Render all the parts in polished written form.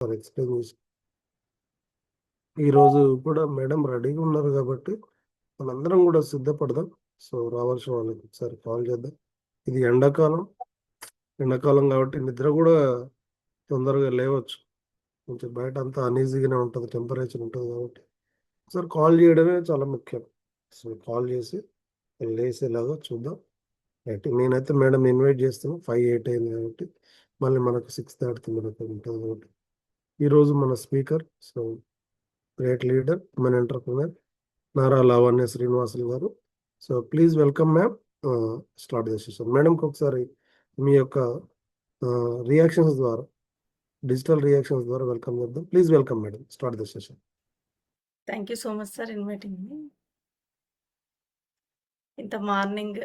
Explain చేసి ఈరోజు కూడా మేడం రెడీగా ఉన్నారు కాబట్టి మనందరం కూడా సిద్ధపడదాం. సో రావాల్సిన వాళ్ళకి ఒకసారి కాల్ చేద్దాం. ఇది ఎండాకాలం కాబట్టి నిద్ర కూడా తొందరగా లేవచ్చు. కొంచెం బయట అంతా అనీజీగానే ఉంటుంది, టెంపరేచర్ ఉంటుంది కాబట్టి ఒకసారి కాల్ చేయడమే చాలా ముఖ్యం. సో కాల్ చేసి లేసేలాగా చూద్దాం. రైట్, నేనైతే మేడం ఇన్వైట్ చేస్తాను. 5-8 అయింది కాబట్టి మళ్ళీ మనకు 6 దాటితే మనకు ఉంటుంది కాబట్టి ఈరోజు మన స్పీకర్ సో గ్రేట్ లీడర్, మన ఎంటర్ప్రినర్ నారా లావణ్య శ్రీనివాసులు గారు. So please welcome ma'am. Start the session. మేడంకి ఒకసారి మీ యొక్క రియాక్షన్స్ ద్వారా, డిజిటల్ రియాక్షన్స్ ద్వారా వెల్కమ్ చేద్దాం. Please welcome madam, start the session. Thank you so much sir inviting me. ఇంత మార్నింగ్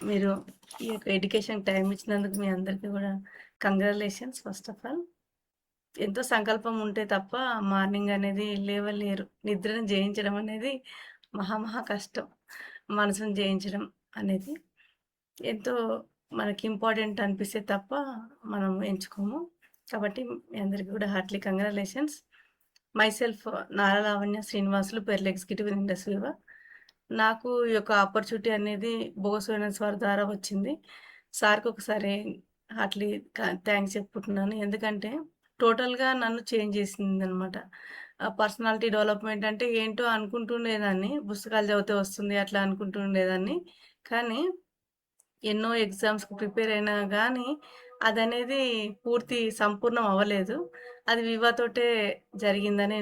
మీరు ఈ యొక్క ఎడ్యుకేషన్ టైం ఇచ్చినందుకు మీ అందరికీ కూడా కంగ్రాచులేషన్స్. ఫస్ట్ ఆఫ్ ఆల్, ఎంతో సంకల్పం ఉంటే తప్ప మార్నింగ్ అనేది లేవలేరు. నిద్రను జయించడం అనేది మహా కష్టం. మనసును జయించడం అనేది ఎంతో మనకి ఇంపార్టెంట్ అనిపిస్తే తప్ప మనం ఎంచుకోము. కాబట్టి మీ అందరికీ కూడా Hartley congratulations. Myself Nara Lavanya Srinivasulu, pearl executive in industry. నాకు ఈ యొక్క ఆపర్చునిటీ అనేది బోస్ ఫైనాన్స్ వారి ద్వారా వచ్చింది. సార్కి ఒకసారి హార్ట్లీ థ్యాంక్స్ చెప్పుకుంటున్నాను. ఎందుకంటే టోటల్గా నన్ను చేంజ్ చేసింది అనమాట. పర్సనాలిటీ డెవలప్మెంట్ అంటే ఏంటో అనుకుంటుండేదాన్ని, పుస్తకాలు చదివితే వస్తుంది అట్లా అనుకుంటుండేదాన్ని. కానీ ఎన్నో ఎగ్జామ్స్కి ప్రిపేర్ అయినా కానీ అదనేది పూర్తి సంపూర్ణం అవ్వలేదు. అది వివాతోటే జరిగిందని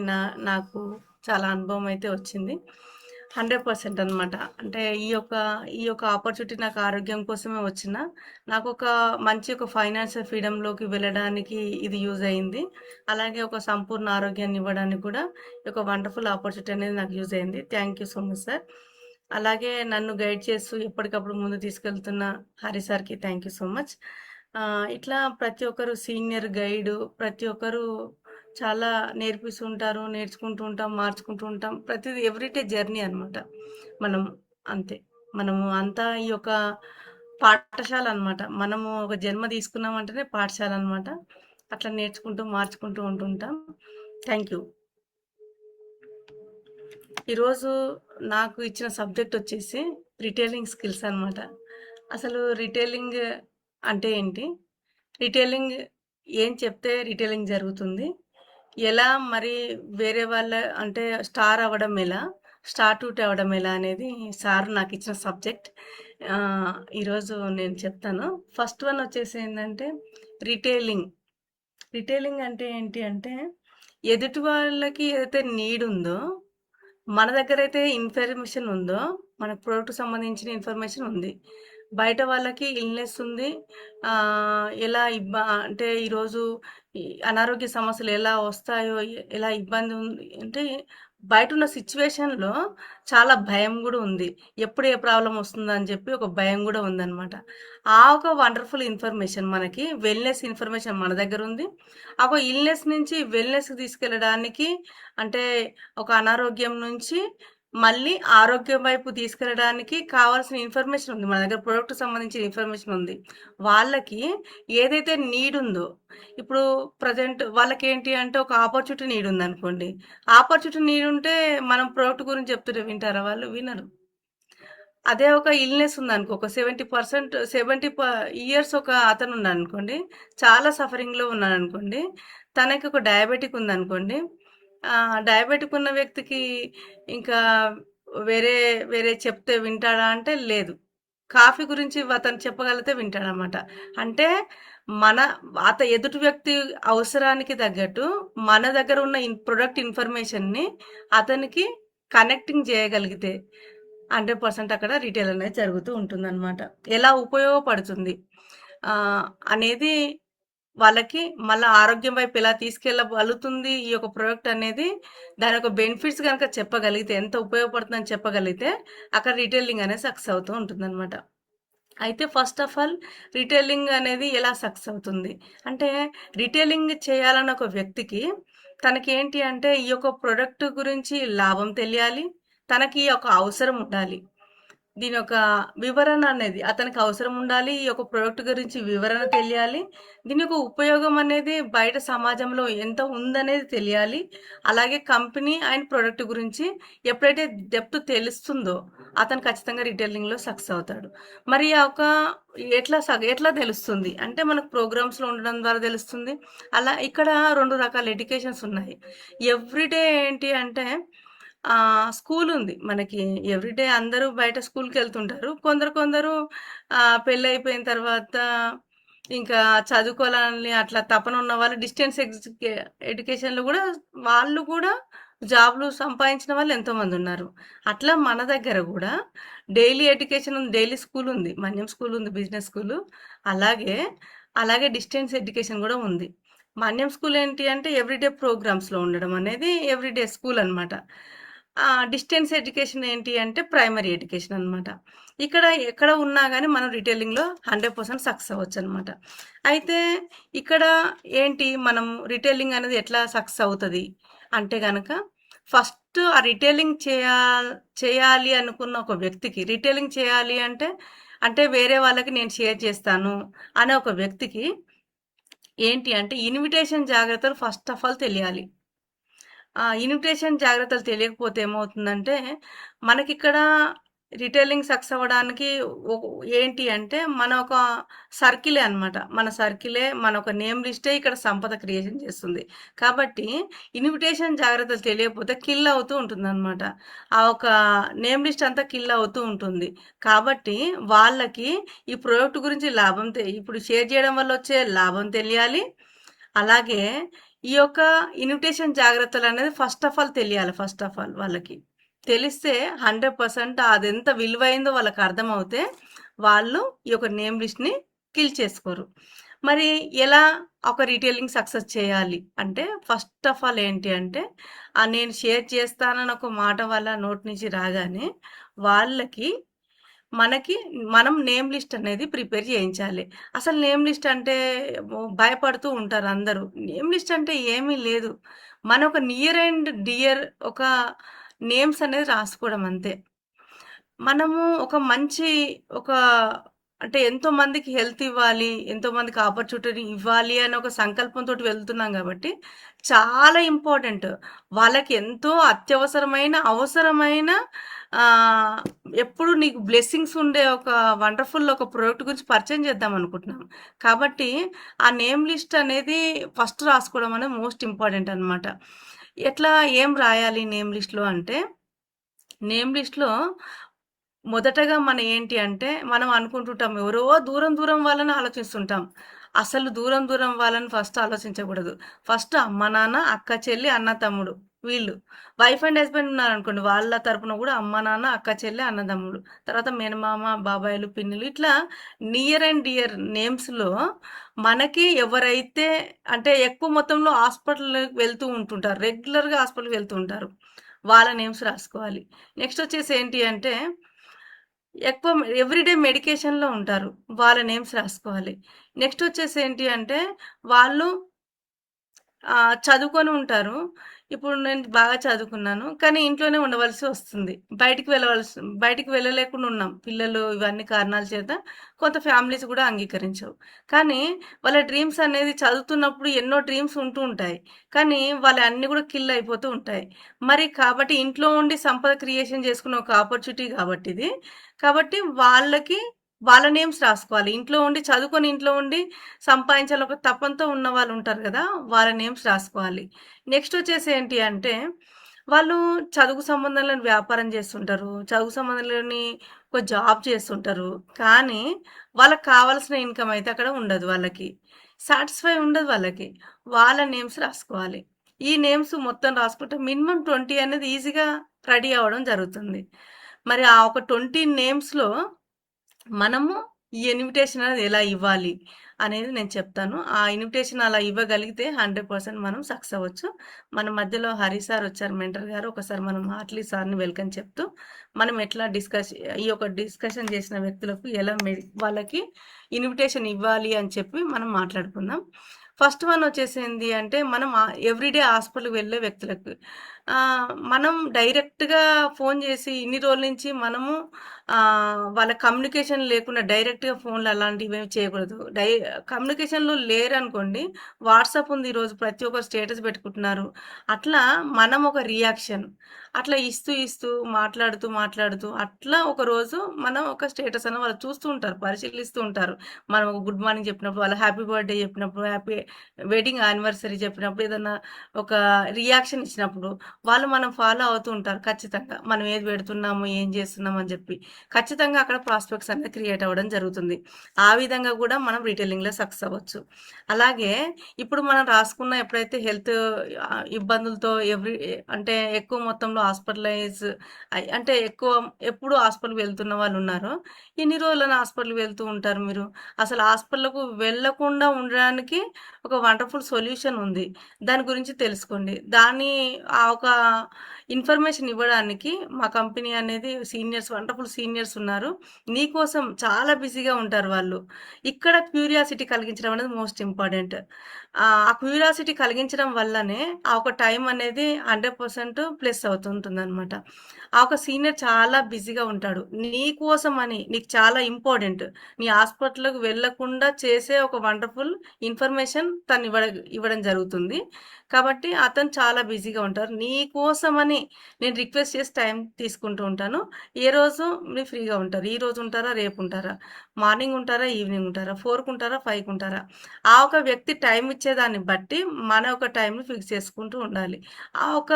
నాకు చాలా అనుభవం అయితే వచ్చింది. 100% అనమాట. అంటే ఈ యొక్క ఆపర్చునిటీ నాకు ఆరోగ్యం కోసమే వచ్చిన, నాకు ఒక మంచి ఒక ఫైనాన్షియల్ ఫ్రీడంలోకి వెళ్ళడానికి ఇది యూజ్ అయింది. అలాగే ఒక సంపూర్ణ ఆరోగ్యాన్ని ఇవ్వడానికి కూడా ఒక వండర్ఫుల్ ఆపర్చునిటీ అనేది నాకు యూజ్ అయింది. Thank you so much sir. అలాగే నన్ను గైడ్ చేస్తూ ఎప్పటికప్పుడు ముందు తీసుకెళ్తున్న హరి సార్కి థ్యాంక్ యూ సో మచ్. ఇట్లా ప్రతి ఒక్కరు సీనియర్ గైడు, ప్రతి ఒక్కరు చాలా నేర్పిస్తుంటారు, నేర్చుకుంటూ ఉంటాం, మార్చుకుంటూ ఉంటాం. ప్రతిదీ ఎవ్రీడే జర్నీ అనమాట. మనం అంతే, మనము అంతా ఈ యొక్క పాఠశాల అనమాట. మనము ఒక జన్మ తీసుకున్నామంటేనే పాఠశాల అనమాట. అట్లా నేర్చుకుంటూ మార్చుకుంటూ ఉంటుంటాం. Thank you. ఈరోజు నాకు ఇచ్చిన సబ్జెక్ట్ వచ్చేసి రిటైలింగ్ స్కిల్స్ అనమాట. అసలు రిటైలింగ్ అంటే ఏంటి, రిటైలింగ్ ఏం చెప్తే రిటైలింగ్ జరుగుతుంది, ఎలా మరి వేరే వాళ్ళ అంటే స్టార్ అవ్వడం ఎలా, స్టార్ట్అవుట్ అవ్వడం ఎలా అనేది సార్ నాకు ఇచ్చిన సబ్జెక్ట్. ఈరోజు నేను చెప్తాను. ఫస్ట్ వన్ వచ్చేసి ఏంటంటే రిటైలింగ్. రిటైలింగ్ అంటే ఏంటి అంటే ఎదుటి వాళ్ళకి ఏదైతే నీడ్ ఉందో, మన దగ్గర అయితే ఇన్ఫర్మేషన్ ఉందో, మన ప్రోడక్ట్ సంబంధించిన ఇన్ఫర్మేషన్ ఉంది, బయట వాళ్ళకి ఇల్నెస్ ఉంది, ఎలా అంటే ఈరోజు అనారోగ్య సమస్యలు ఎలా వస్తాయో, ఎలా ఇబ్బంది ఉంది అంటే బయట ఉన్న సిచ్యువేషన్లో చాలా భయం కూడా ఉంది. ఎప్పుడు ఏ ప్రాబ్లం వస్తుందో అని చెప్పి ఒక భయం కూడా ఉందన్నమాట. ఆ ఒక వండర్ఫుల్ ఇన్ఫర్మేషన్, మనకి వెల్నెస్ ఇన్ఫర్మేషన్ మన దగ్గర ఉంది. ఆ ఒక ఇల్నెస్ నుంచి వెల్నెస్కి తీసుకెళ్ళడానికి, అంటే ఒక అనారోగ్యం నుంచి మళ్ళీ ఆరోగ్యం వైపు తీసుకెళ్ళడానికి కావాల్సిన ఇన్ఫర్మేషన్ ఉంది మన దగ్గర, ప్రోడక్ట్ సంబంధించిన ఇన్ఫర్మేషన్ ఉంది. వాళ్ళకి ఏదైతే నీడ్ ఉందో, ఇప్పుడు ప్రజెంట్ వాళ్ళకి ఏంటి అంటే ఒక ఆపర్చునిటీ నీడ్ ఉంది అనుకోండి. ఆపర్చునిటీ నీడ్ ఉంటే మనం ప్రోడక్ట్ గురించి చెప్తుంటే వింటారా? వాళ్ళు వినరు. అదే ఒక ఇల్నెస్ ఉందనుకో, ఒక 70 ఇయర్స్ ఒక అతను ఉన్నాడు అనుకోండి, చాలా సఫరింగ్లో ఉన్నాడు అనుకోండి, తనకి ఒక డయాబెటిక్ ఉందనుకోండి, డయాబెటిక్ ఉన్న వ్యక్తికి ఇంకా వేరే వేరే చెప్తే వింటాడా అంటే లేదు. కాఫీ గురించి అతను చెప్పగలిగితే వింటాడనమాట. అంటే మన ఎదుటి వ్యక్తి అవసరానికి తగ్గట్టు మన దగ్గర ఉన్న ప్రొడక్ట్ ఇన్ఫర్మేషన్ని అతనికి కనెక్టింగ్ చేయగలిగితే 100% అక్కడ రీటైల్ అనేది జరుగుతూ ఉంటుందన్నమాట. ఎలా ఉపయోగపడుతుంది అనేది, వాళ్ళకి మళ్ళీ ఆరోగ్యం వైపు ఎలా తీసుకెళ్ళగలుగుతుంది ఈ యొక్క ప్రోడక్ట్ అనేది, దాని యొక్క బెనిఫిట్స్ కనుక చెప్పగలిగితే, ఎంత ఉపయోగపడుతుందని చెప్పగలిగితే అక్కడ రీటైలింగ్ అనేది సక్సెస్ అవుతూ ఉంటుందన్నమాట. అయితే ఫస్ట్ ఆఫ్ ఆల్ రిటైలింగ్ అనేది ఎలా సక్సెస్ అవుతుంది అంటే, రిటైలింగ్ చేయాలన్న ఒక వ్యక్తికి తనకి ఏంటి అంటే ఈ యొక్క ప్రొడక్ట్ గురించి లాభం తెలియాలి, తనకి ఒక అవసరం ఉండాలి. దీని యొక్క వివరణ అనేది అతనికి అవసరం ఉండాలి. ఈ యొక్క ప్రొడక్ట్ గురించి వివరణ తెలియాలి. దీని యొక్క ఉపయోగం అనేది బయట సమాజంలో ఎంత ఉందనేది తెలియాలి. అలాగే కంపెనీ అండ్ ప్రొడక్ట్ గురించి ఎప్పుడైతే డెప్త్ తెలుస్తుందో అతను ఖచ్చితంగా రిటైలింగ్‌లో సక్సెస్ అవుతాడు. మరి ఆ యొక్క ఎట్లా తెలుస్తుంది అంటే మనకు ప్రోగ్రామ్స్‌లో ఉండడం ద్వారా తెలుస్తుంది. అలా ఇక్కడ 2 రకాల ఎడ్యుకేషన్స్ ఉన్నాయి. ఎవ్రీడే ఏంటి అంటే స్కూల్ ఉంది మనకి. ఎవ్రీడే అందరూ బయట స్కూల్‌కెళ్తుంటారు. కొందరు పెళ్లయిపోయిన తర్వాత ఇంకా చదువుకోవాలని అట్లా తపన ఉన్న వాళ్ళు డిస్టెన్స్ ఎడ్యుకేషన్‌లో గూడా వాళ్ళు కూడా జాబ్‌లు సంపాదించిన వాళ్ళు ఎంతోమందున్నారు. అట్లా మన దగ్గర గూడా డైలీ ఎడ్యుకేషన్ ఉంది. డైలీ స్కూల్ ఉంది. మన్యం స్కూల్ ఉంది. Business school. అలాగే, అలాగే డిస్టెన్స్ ఎడ్యుకేషన్ గూడా ఉంది. మన్యం స్కూల్ ఏంటి అంటే ఎవ్రీడే ప్రోగ్రామ్స్‌లో ఉండడం అనేది ఎవ్రీడే స్కూల్ అనమాట. డిస్టెన్స్ ఎడ్యుకేషన్ ఏంటి అంటే ప్రైమరీ ఎడ్యుకేషన్ అనమాట. ఇక్కడ ఎక్కడ ఉన్నా గానీ మనం రిటైలింగ్‌లో 100% సక్సెస్ అవ్వొచ్చనమాట. అయితే ఇక్కడ ఏంటి మనం రిటైలింగ్ అనేది ఎట్లా సక్సెస్ అవుతది అంటే గనక ఫస్ట్ ఆ రిటైలింగ్ చేయాలి అనుకున్న ఒక వ్యక్తికి రిటైలింగ్ చేయాలి అంటే, అంటే వేరే వాళ్ళకి నేను షేర్ చేస్తాను అనే ఒక వ్యక్తికి ఏంటి అంటే ఇన్విటేషన్ జాగ్రత్తలు ఫస్ట్ ఆఫ్ ఆల్ తెలియాలి. ఇన్విటేషన్ జాగ్రత్తలు తెలియకపోతే ఏమవుతుందంటే, మనకిక్కడ రిటైలింగ్ సక్సెస్ అవ్వడానికి ఒ ఏంటి అంటే, మన ఒక సర్కిలే అనమాట. మన సర్కిలే, మన ఒక నేమ్ లిస్టే ఇక్కడ సంపద క్రియేషన్ చేస్తుంది. కాబట్టి, ఇన్విటేషన్ జాగ్రత్తలు తెలియకపోతే కిల్ అవుతూ ఉంటుందనమాట. ఆ ఒక నేమ్ లిస్ట్ అంతా కిల్ అవుతూ ఉంటుంది. కాబట్టి, వాళ్ళకి ఈ ప్రొడక్ట్ గురించి లాభం ఇప్పుడు షేర్ చేయడం వల్ల వచ్చే లాభం తెలియాలి. అలాగే ఈ యొక్క ఇన్విటేషన్ జాగ్రత్తలనేది ఫస్ట్ ఆఫ్ ఆల్ తెలియాలి. ఫస్ట్ ఆఫ్ ఆల్ వాళ్ళకి. తెలిస్తే 100% అదెంత విలువైందో వాళ్ళకి అర్థమవుతే, వాళ్ళు ఈ యొక్క నేమ్ లిస్ట్‌ని కిల్ చేసుకోరు. మరి ఎలా ఒక రిటైలింగ్ సక్సెస్ చేయాలి అంటే, ఫస్ట్ ఆఫ్ ఆల్ ఏంటి అంటే, నేను షేర్ చేస్తానని ఒక మాట వాళ్ళ నోటి నుంచి రాగానే, వాళ్ళకి మనం నేమ్ లిస్ట్ అనేది ప్రిపేర్ చేయించాలి. అసలు నేమ్ లిస్ట్ అంటే భయపడుతూ ఉంటారు అందరూ. నేమ్ లిస్ట్ అంటే ఏమీ లేదు. మన ఒక నియర్ అండ్ డియర్ ఒక నేమ్స్ అనేది రాసుకోవడం అంతే. మనము ఒక మంచి ఒక అంటే ఎంతో మందికి హెల్త్ ఇవ్వాలి, ఎంతో మందికి ఆపర్చునిటీ ఇవ్వాలి అనే ఒక సంకల్పంతోటి వెళ్తున్నాం కాబట్టి, చాలా ఇంపార్టెంట్. వాళ్ళకి ఎంతో అత్యవసరమైన, అవసరమైన ఆహ్, ఎప్పుడు నీకు బ్లెస్సింగ్స్ ఉండే ఒక వండర్‌ఫుల్ ఒక ప్రొడక్ట్ గురించి పరిచయం చేద్దాం అనుకుంటున్నాం. కాబట్టి ఆ నేమ్ లిస్ట్ అనేది ఫస్ట్ రాసుకోవడం అనేది మోస్ట్ ఇంపార్టెంట్ అన్నమాట. ఎట్లా ఏం రాయాలి నేమ్ లిస్ట్‌లో అంటే, నేమ్ లిస్ట్‌లో మొదటగా ఏంటి అంటే, మనం అనుకుంటుంటాం ఎవరో దూరం దూరం వాళ్ళని ఆలోచిస్తుంటాం. అసలు దూరం దూరం వాళ్ళని ఫస్ట్ ఆలోచించకూడదు. ఫస్ట్ అమ్మ, నాన్న, అక్క, చెల్లి, అన్న, తమ్ముడు వీళ్ళు. వైఫ్ అండ్ హస్బెండ్ ఉన్నారనుకోండి, వాళ్ళ తరపున గూడా అమ్మ, నాన్న, అక్క, చెల్లి, అన్నదమ్ములు. తర్వాత మేనమామ, బాబాయిలు, పిన్నులు ఇట్లా నియర్ అండ్ డియర్ నేమ్స్‌లో మనకి ఎవరైతే అంటే ఎక్కువ మొత్తంలో హాస్పిటల్‌కి వెళ్తూ ఉంటుంటారు. రెగ్యులర్‌గా హాస్పిటల్‌కి వెళ్తూ ఉంటారు. వాళ్ళ నేమ్స్ రాసుకోవాలి. నెక్స్ట్ వచ్చేసి ఏంటి అంటే ఎక్కువ ఎవ్రీడే మెడికేషన్‌లో ఉంటారు. వాళ్ళ నేమ్స్ రాసుకోవాలి. నెక్స్ట్ వచ్చేసి ఏంటి అంటే, వాళ్ళు చదువుకొని ఉంటారు. ఇప్పుడు నేను బాగా చదువుకున్నాను. కానీ ఇంట్లోనే ఉండవలసి వస్తుంది. బయటికి వెళ్ళలేకుండా ఉన్నాం. పిల్లలు ఇవన్నీ కారణాల చేత కొంత ఫ్యామిలీస్ కూడా అంగీకరించవు. కానీ వాళ్ళ డ్రీమ్స్ అనేది చదువుతున్నప్పుడు ఎన్నో డ్రీమ్స్ ఉంటూ ఉంటాయి. కానీ వాళ్ళయన్నీ కూడా కిల్ అయిపోతూ ఉంటాయి. మరి కాబట్టి ఇంట్లో ఉండి సంపద క్రియేషన్ చేసుకునే ఒక ఆపర్చునిటీ కాబట్టిది. కాబట్టి వాళ్ళ నేమ్స్ రాసుకోవాలి. ఇంట్లో ఉండి సంపాదించాలి ఒక తపనతో ఉన్న వాళ్ళు ఉంటారు కదా! వాళ్ళ నేమ్స్ రాసుకోవాలి. నెక్స్ట్ వచ్చేసి ఏంటి అంటే, వాళ్ళు చదువుకు సంబంధం లేని వ్యాపారం చేస్తుంటారు. చదువుకు సంబంధం లేని ఒక జాబ్ చేస్తుంటారు. కానీ వాళ్ళకి కావాల్సిన ఇన్‌కమ్ అయితే అక్కడ ఉండదు వాళ్ళకి. సాటిస్ఫై ఉండదు వాళ్ళకి. వాళ్ళ నేమ్స్ రాసుకోవాలి. ఈ నేమ్స్ మొత్తం రాసుకుంటే మినిమమ్ 20 అనేది ఈజీగా రెడీ అవ్వడం జరుగుతుంది. మరి ఆ ఒక 20 నేమ్స్‌లో మనము ఈ ఇన్విటేషన్ అనేది ఎలా ఇవ్వాలి అనేది నేను చెప్తాను. ఆ ఇన్విటేషన్ అలా ఇవ్వగలిగితే 100% మనం సక్సెస్ అవ్వచ్చు. మన మధ్యలో హరి సార్ వచ్చారు మెంటర్ గారు. ఒకసారి మనం హార్ట్‌లీ సార్‌ని వెల్కమ్ చెప్తూ, మనం ఎట్లా ఈ యొక్క డిస్కషన్ చేసిన వ్యక్తులకు ఎలా వాళ్ళకి ఇన్విటేషన్ ఇవ్వాలి అని చెప్పి మనం మాట్లాడుకుందాం. ఫస్ట్ వన్ వచ్చేసి ఏంది అంటే మనం ఎవ్రీడే హాస్పిటల్కి వెళ్ళే వ్యక్తులకు మనం డైరెక్ట్గా ఫోన్ చేసి ఇన్ని రోజుల నుంచి మనము వాళ్ళ కమ్యూనికేషన్ లేకుండా డైరెక్ట్గా ఫోన్లు అలాంటివి ఏమి చేయకూడదు. కమ్యూనికేషన్లో లేరు అనుకోండి, వాట్సాప్ ఉంది, ఈరోజు ప్రతి ఒక్కరు స్టేటస్ పెట్టుకుంటున్నారు. అట్లా మనం ఒక రియాక్షన్ అట్లా ఇస్తూ ఇస్తూ మాట్లాడుతూ మాట్లాడుతూ అట్లా ఒక రోజు మనం ఒక స్టేటస్ అని వాళ్ళు చూస్తూ ఉంటారు, పరిశీలిస్తూ ఉంటారు. మనం ఒక గుడ్ మార్నింగ్ చెప్పినప్పుడు, వాళ్ళ హ్యాపీ బర్త్డే చెప్పినప్పుడు, హ్యాపీ వెడ్డింగ్ యానివర్సరీ చెప్పినప్పుడు, ఏదన్నా ఒక రియాక్షన్ ఇచ్చినప్పుడు వాళ్ళు మనం ఫాలో అవుతూ ఉంటారు ఖచ్చితంగా. మనం ఏది పెడుతున్నాము, ఏం చేస్తున్నాం అని చెప్పి ఖచ్చితంగా అక్కడ ప్రాస్పెక్ట్స్ అనేది క్రియేట్ అవ్వడం జరుగుతుంది. ఆ విధంగా కూడా మనం రీటైలింగ్లో సక్సెస్ అవ్వచ్చు. అలాగే ఇప్పుడు మనం రాసుకున్న ఎప్పుడైతే హెల్త్ ఇబ్బందులతో అంటే ఎక్కువ మొత్తంలో హాస్పిటలైజ్ అంటే ఎక్కువ ఎప్పుడు హాస్పిటల్కి వెళ్తున్న వాళ్ళు ఉన్నారో, ఎన్ని రోజులని హాస్పిటల్కి వెళ్తూ ఉంటారు మీరు? అసలు హాస్పిటల్‌కు వెళ్ళకుండా ఉండడానికి ఒక వండర్‌ఫుల్ సొల్యూషన్ ఉంది. దాని గురించి తెలుసుకోండి. ఒక ఇన్ఫర్మేషన్ ఇవ్వడానికి మా కంపెనీ అనేది వండర్‌ఫుల్ సీనియర్స్ ఉన్నారు. నీకోసం చాలా బిజీగా ఉంటారు వాళ్ళు. ఇక్కడ క్యూరియాసిటీ కలిగించడం అనేది మోస్ట్ ఇంపార్టెంట్. ఆ క్యూరియాసిటీ కలిగించడం వల్లనే ఆ ఒక టైం అనేది 100% ప్లస్ అవుతుంటుందనమాట. ఆ ఒక సీనియర్ చాలా బిజీగా ఉంటాడు. నీ కోసమని నీకు చాలా ఇంపార్టెంట్. నీ హాస్పిటల్‌కి వెళ్ళకుండా చేసే ఒక వండర్‌ఫుల్ ఇన్ఫర్మేషన్ తను ఇవ్వడం జరుగుతుంది. కాబట్టి అతను చాలా బిజీగా ఉంటారు. నీ కోసమని నేను రిక్వెస్ట్ చేసి టైం తీసుకుంటూ ఉంటాను. ఏ రోజు మీరు ఫ్రీగా ఉంటారు? ఈ రోజు ఉంటారా? రేపు ఉంటారా? మార్నింగ్ ఉంటారా? ఈవినింగ్ ఉంటారా? 4కి ఉంటారా? 5కి ఉంటారా? ఆ ఒక వ్యక్తి టైం ఇచ్చేదాన్ని బట్టి మన ఒక టైంని ఫిక్స్ చేసుకుంటూ ఉండాలి. ఆ ఒక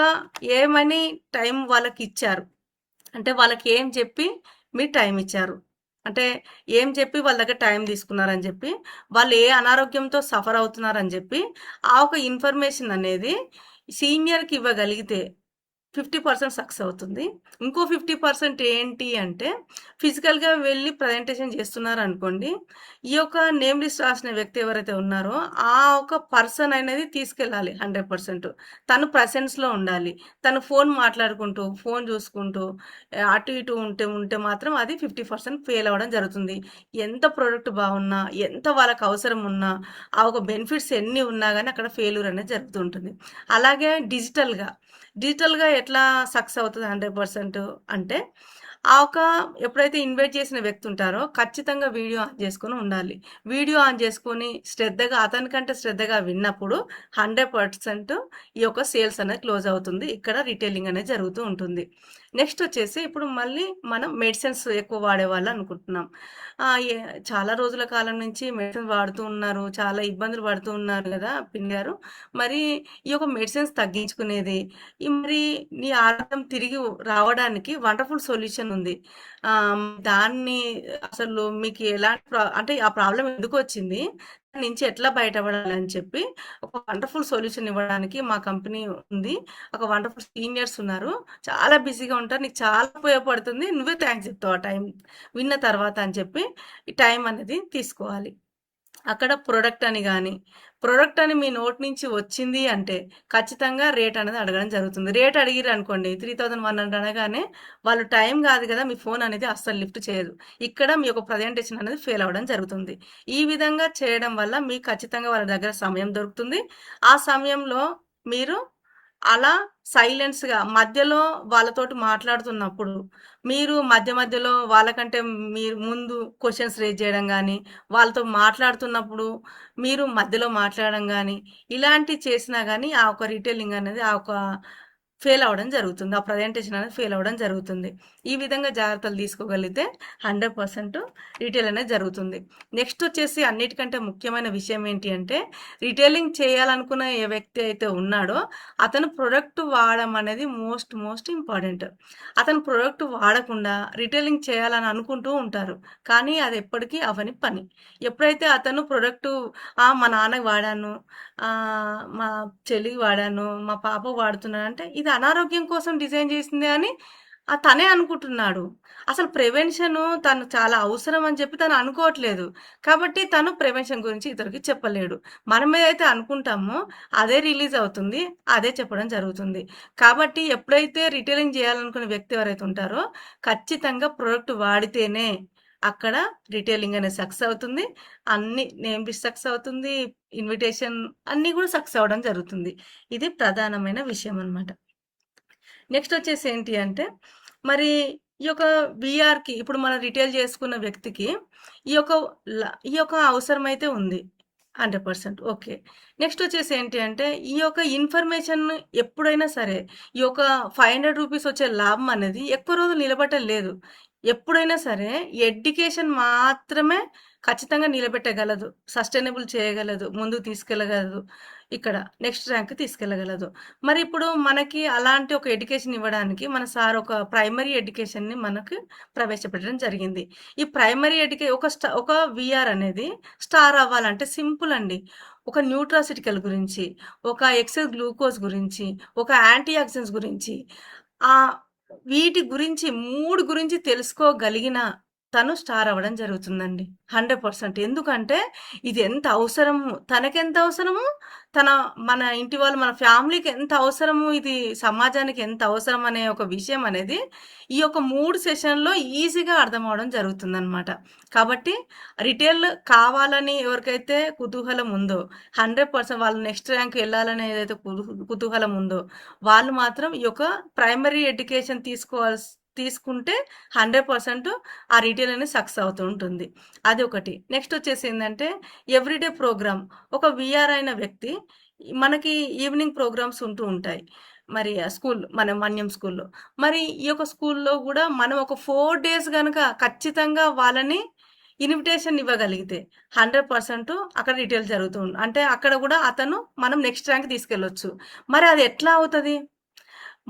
ఏమని టైం వాళ్ళకిచ్చారు. అంటే వాళ్ళకేం చెప్పి మీరు టైం ఇచ్చారు. అంటే ఏం చెప్పి వాళ్ళ దగ్గర టైం తీసుకున్నారని చెప్పి, వాళ్ళు ఏ అనారోగ్యంతో సఫర్ అవుతున్నారని చెప్పి, ఆ ఒక ఇన్ఫర్మేషన్ అనేది సీనియర్‌కి ఇవ్వగలిగితే 50% సక్సెస్ అవుతుంది. ఇంకో 50% ఏంటి అంటే, ఫిజికల్‌గా వెళ్లి ప్రజెంటేషన్ చేస్తున్నారనుకోండి, ఈ యొక్క నేమ్ లిస్ట్ రాసిన వ్యక్తి ఎవరైతే ఉన్నారో, ఆ ఒక పర్సన్ అనేది తీసుకెళ్ళాలి 100%. తను ప్రెజెన్స్‌లో ఉండాలి. తను ఫోన్ మాట్లాడుకుంటూ, ఫోన్ చూసుకుంటూ, అటు ఇటు ఉంటే మాత్రం అది 50% ఫెయిల్ అవ్వడం జరుగుతుంది. ఎంత ప్రొడక్ట్ బాగున్నా, ఎంత వాళ్ళకి అవసరం ఉన్నా, ఆ ఒక బెనిఫిట్స్ ఎన్ని ఉన్నా గానీ అక్కడ ఫెయిల్యూర్ అనేది జరుగుతూ ఉంటుంది. అలాగే డిజిటల్‌గా ఎట్లా సక్సెస్ అవుతది 100% అంటే, ఎప్పుడైతే ఇన్వైట్ చేసిన వ్యక్తి ఉంటారో ఖచ్చితంగా వీడియో ఆన్ చేసుకొని ఉండాలి. వీడియో ఆన్ చేసుకొని అతనికంటే శ్రద్ధగా విన్నప్పుడు 100% ఈ యొక్క సేల్స్ అనేది క్లోజ్ అవుతుంది. ఇక్కడ రిటైలింగ్ అనేది జరుగుతూ ఉంటుంది. నెక్స్ట్ వచ్చేసి ఇప్పుడు మళ్ళీ మనం మెడిసిన్స్ ఎక్కువ వాడేవాళ్ళు అనుకుంటున్నాం. ఆహ్, ఎ చాలా రోజుల కాలం నుంచి మెడిసిన్స్ వాడుతూ ఉన్నారు. చాలా ఇబ్బందులు పడుతూ ఉన్నారు గదా! పిన్ని గారు. మరి ఈ యొక్క మెడిసిన్స్ తగ్గించుకునేది, మరి నీ ఆరోగ్యం తిరిగి రావడానికి వండర్‌ఫుల్ సొల్యూషన్ ఉంది. దాన్ని అసలు మీకు ఎలాంటి అంటే ఆ ప్రాబ్లమ్ ఎందుకొచ్చింది? దాని నుంచి ఎట్లా బయటపడాలని చెప్పి ఒక వండర్‌ఫుల్ సొల్యూషన్ ఇవ్వడానికి మా కంపెనీ ఉంది. ఒక వండర్‌ఫుల్ సీనియర్స్ ఉన్నారు. చాలా బిజీగా ఉంటారు. నీకు చాలా ఉపయోగపడుతుంది. నువ్వే థాంక్స్ చెప్తావు ఆ టైం విన్న తర్వాత అని చెప్పి ఈ టైం అనేది తీసుకోవాలి. అక్కడ ప్రొడక్ట్ అని మీ నోటి నుంచి వచ్చింది అంటే ఖచ్చితంగా రేట్ అనేది అడగడం జరుగుతుంది. రేట్ అడిగిర్రనుకోండి 3100 అనగానే వాళ్ళు టైం కాదు కదా! మీ ఫోన్ అనేది అస్సలు లిఫ్ట్ చేయరు. ఇక్కడ మీ యొక్క ప్రజెంటేషన్ అనేది ఫెయిల్ అవ్వడం జరుగుతుంది. ఈ విధంగా చేయడం వల్ల మీకు ఖచ్చితంగా వాళ్ళ దగ్గర సమయం దొరుకుతుంది. ఆ సమయంలో మీరు అలా సైలెన్స్‌గా మధ్యలో వాళ్ళతోటి మాట్లాడుతున్నప్పుడు, మీరు మధ్యలో వాళ్ళకంటే మీరు ముందు క్వెషన్స్ రైజ్ చేయడం గానీ, వాళ్ళతో మాట్లాడుతున్నప్పుడు మీరు మధ్యలో మాట్లాడడం గానీ, ఇలాంటివి చేసినా గానీ ఆ ఒక రిటైలింగ్ అనేది ఫెయిల్ అవ్వడం జరుగుతుంది. ఆ ప్రజెంటేషన్ అనేది ఫెయిల్ అవ్వడం జరుగుతుంది. ఈ విధంగా జాగ్రత్తలు తీసుకోగలిగితే 100% రిటైల్ అనేది జరుగుతుంది. నెక్స్ట్ వచ్చేసి అన్నిటికంటే ముఖ్యమైన విషయం ఏంటి అంటే, రిటైలింగ్ చేయాలనుకున్న ఏ వ్యక్తి అయితే ఉన్నాడో, అతను ప్రొడక్ట్ వాడడం అనేది మోస్ట్ ఇంపార్టెంట్. అతను ప్రొడక్ట్ వాడకుండా రిటైలింగ్ చేయాలని అనుకుంటూ ఉంటారు. కానీ అది ఎప్పటికీ అవ్వని పని. ఎప్పుడైతే అతను ప్రొడక్టు మా నాన్నకి వాడాను, మా చెల్లికి వాడాను, మా పాపకు వాడుతున్నానంటే ఇది అనారోగ్యం కోసం డిజైన్ చేసిందే అని తనే అనుకుంటున్నాడు. అసలు ప్రివెన్షను తను చాలా అవసరం అని చెప్పి తను అనుకోవట్లేదు. కాబట్టి తను ప్రివెన్షన్ గురించి ఇతరులకి చెప్పలేడు. మనం ఏదైతే అనుకుంటామో అదే రిలీజ్ అవుతుంది. అదే చెప్పడం జరుగుతుంది. కాబట్టి ఎప్పుడైతే రిటైలింగ్ చేయాలనుకునే వ్యక్తి ఎవరైతే ఉంటారో ఖచ్చితంగా ప్రొడక్ట్ వాడితేనే అక్కడ రిటైలింగ్ అనేది సక్సెస్ అవుతుంది. అన్ని నేమ్ లిస్ట్ సక్సెస్ అవుతుంది. ఇన్విటేషన్ అన్నీ కూడా సక్సెస్ అవ్వడం జరుగుతుంది. ఇది ప్రధానమైన విషయం అన్నమాట. నెక్స్ట్ వచ్చేసి ఏంటి అంటే మరి ఈ యొక్క వీఆర్కి ఇప్పుడు మనం రిటైల్ చేసుకున్న వ్యక్తికి ఈ యొక్క ఈ యొక్క అవసరం అయితే ఉంది 100%. ఓకే. నెక్స్ట్ వచ్చేసి ఏంటి అంటే ఈ యొక్క ఇన్ఫర్మేషన్ ఎప్పుడైనా సరే ఈ యొక్క ₹500 వచ్చే లాభం అనేది ఎక్కువ రోజులు నిలబడటం లేదు. ఎప్పుడైనా సరే ఎడ్యుకేషన్ మాత్రమే ఖచ్చితంగా నిలబెట్టగలదు, సస్టైనబుల్ చేయగలదు, ముందుకు తీసుకెళ్ళగలదు, ఇక్కడ నెక్స్ట్ ర్యాంక్ తీసుకెళ్ళగలదు. మరి ఇప్పుడు మనకి అలాంటి ఒక ఎడ్యుకేషన్ ఇవ్వడానికి మన సార్ ఒక ప్రైమరీ ఎడ్యుకేషన్ని మనకు ప్రవేశపెట్టడం జరిగింది. ఈ ప్రైమరీ ఒక విఆర్ అనేది స్టార్ అవ్వాలంటే సింపుల్ అండి. ఒక న్యూట్రాసిటికల్ గురించి, ఒక ఎక్సెస్ గ్లూకోజ్ గురించి, ఒక యాంటీ ఆక్సిడెంట్స్ గురించి, ఆ వీటి గురించి 3 గురించి తెలుసుకోగలిగిన తను స్టార్ అవ్వడం జరుగుతుందండి. 100%. ఎందుకంటే ఇది ఎంత అవసరము, తనకెంత అవసరము, మన ఇంటి వాళ్ళు, మన ఫ్యామిలీకి ఎంత అవసరము, ఇది సమాజానికి ఎంత అవసరం అనే ఒక విషయం అనేది ఈ యొక్క 3 సెషన్‌లో ఈజీగా అర్థమవ్వడం జరుగుతుందనమాట. కాబట్టి రిటైల్ కావాలని ఎవరికైతే కుతూహలం ఉందో, 100% వాళ్ళు నెక్స్ట్ ర్యాంక్ వెళ్ళాలని ఏదైతే కుతూహలం ఉందో, వాళ్ళు మాత్రం ఈ యొక్క ప్రైమరీ ఎడ్యుకేషన్ తీసుకుంటే 100% ఆ రిటైల్ అనేది సక్సెస్ అవుతూ ఉంటుంది. అది ఒకటి. నెక్స్ట్ వచ్చేసి ఏంటంటే ఎవ్రీడే ప్రోగ్రామ్. ఒక విఆర్ అయిన వ్యక్తి మనకి ఈవినింగ్ ప్రోగ్రామ్స్ ఉంటూ ఉంటాయి. మరి మన మన్యం స్కూల్లో. మరి ఈ యొక్క స్కూల్లో కూడా మనం ఒక 4 డేస్ గనక ఖచ్చితంగా వాళ్ళని ఇన్విటేషన్ ఇవ్వగలిగితే 100% అక్కడ రిటైల్ జరుగుతూ అంటే అక్కడ కూడా మనం నెక్స్ట్ ర్యాంక్ తీసుకెళ్ళొచ్చు. మరి అది ఎట్లా అవుతుంది?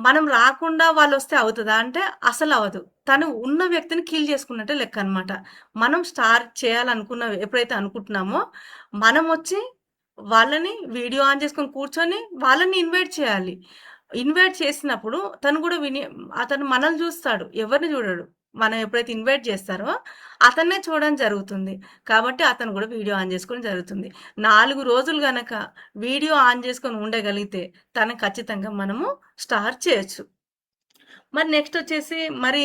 మనం రాకుండా వాళ్ళొస్తే అవుతదా అంటే అసలు అవ్వదు. తను ఉన్న వ్యక్తిని కిల్ చేసుకున్నట్టే లెక్క అనమాట. మనం స్టార్ట్ ఎప్పుడైతే అనుకుంటున్నామో మనం వచ్చి వాళ్ళని వీడియో ఆన్ చేసుకొని కూర్చొని వాళ్ళని ఇన్వైట్ చేయాలి. ఇన్వైట్ చేసినప్పుడు అతను మనల్ని చూస్తాడు, ఎవరిని చూడడు. మనం ఎప్పుడైతే ఇన్వైట్ చేస్తారో అతన్నే చూడడం జరుగుతుంది. కాబట్టి అతను కూడా వీడియో ఆన్ చేసుకోవడం జరుగుతుంది. 4 రోజులు గనక వీడియో ఆన్ చేసుకొని ఉండగలిగితే తను ఖచ్చితంగా మనము స్టార్ చేయొచ్చు. మరి నెక్స్ట్ వచ్చేసి మరి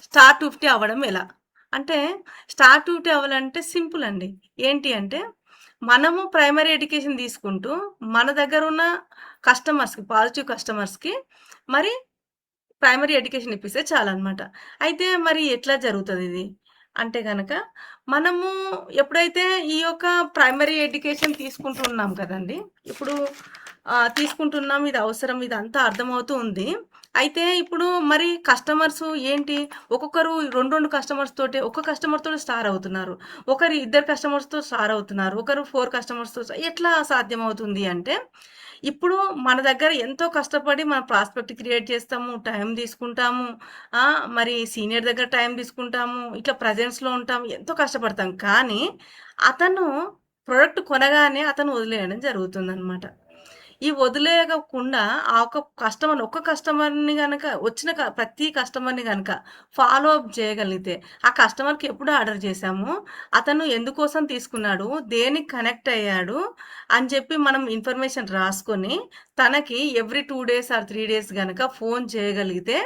స్టార్ 250 అవ్వడం ఎలా? అంటే స్టార్ 250 అవ్వాలంటే సింపుల్ అండి. ఏంటి అంటే మనము ప్రైమరీ ఎడ్యుకేషన్ తీసుకుంటూ మన దగ్గర ఉన్న పాజిటివ్ కస్టమర్స్‌కి మరి ప్రైమరీ ఎడ్యుకేషన్ ఇప్పిస్తే చాలన్నమాట. అయితే మరి ఎట్లా జరుగుతుంది ఇది అంటే గనక మనము ఎప్పుడైతే ఈ యొక్క ప్రైమరీ ఎడ్యుకేషన్ తీసుకుంటున్నాం కదండి, ఇప్పుడు తీసుకుంటున్నాం, ఇది అవసరం, ఇదంతా అర్థమవుతూ ఉంది. అయితే ఇప్పుడు మరి కస్టమర్స్ ఏంటి, ఒక్కొక్కరు 2 కస్టమర్స్ తోటి, ఒక కస్టమర్ తోటి స్టార్ అవుతున్నారు, ఒకరు 2 కస్టమర్స్తో స్టార్ అవుతున్నారు, ఒకరు 4 కస్టమర్స్తో. ఎట్లా సాధ్యమవుతుంది అంటే ఇప్పుడు మన దగ్గర ఎంతో కష్టపడి మన ప్రాస్పెక్ట్ క్రియేట్ చేస్తాము, టైం తీసుకుంటాము, మరి సీనియర్ దగ్గర టైం తీసుకుంటాము, ఇట్లా ప్రజెన్స్లో ఉంటాము, ఎంతో కష్టపడతాం. కానీ అతను ప్రొడక్ట్ కొనగానే అతను వదిలేయడం జరుగుతుందన్నమాట. ఈ వదిలేయకుండా ఒక్క కస్టమర్ని కనుక ప్రతి కస్టమర్ని కనుక ఫాలో అప్ చేయగలిగితే, ఆ కస్టమర్కి ఎప్పుడు ఆర్డర్ చేశాము, అతను ఎందుకోసం తీసుకున్నాడు, దేనికి కనెక్ట్ అయ్యాడు అని చెప్పి మనం ఇన్ఫర్మేషన్ రాసుకొని తనకి ఎవ్రీ 2 డేస్ ఆర్ 3 డేస్ కనుక ఫోన్ చేయగలిగితే,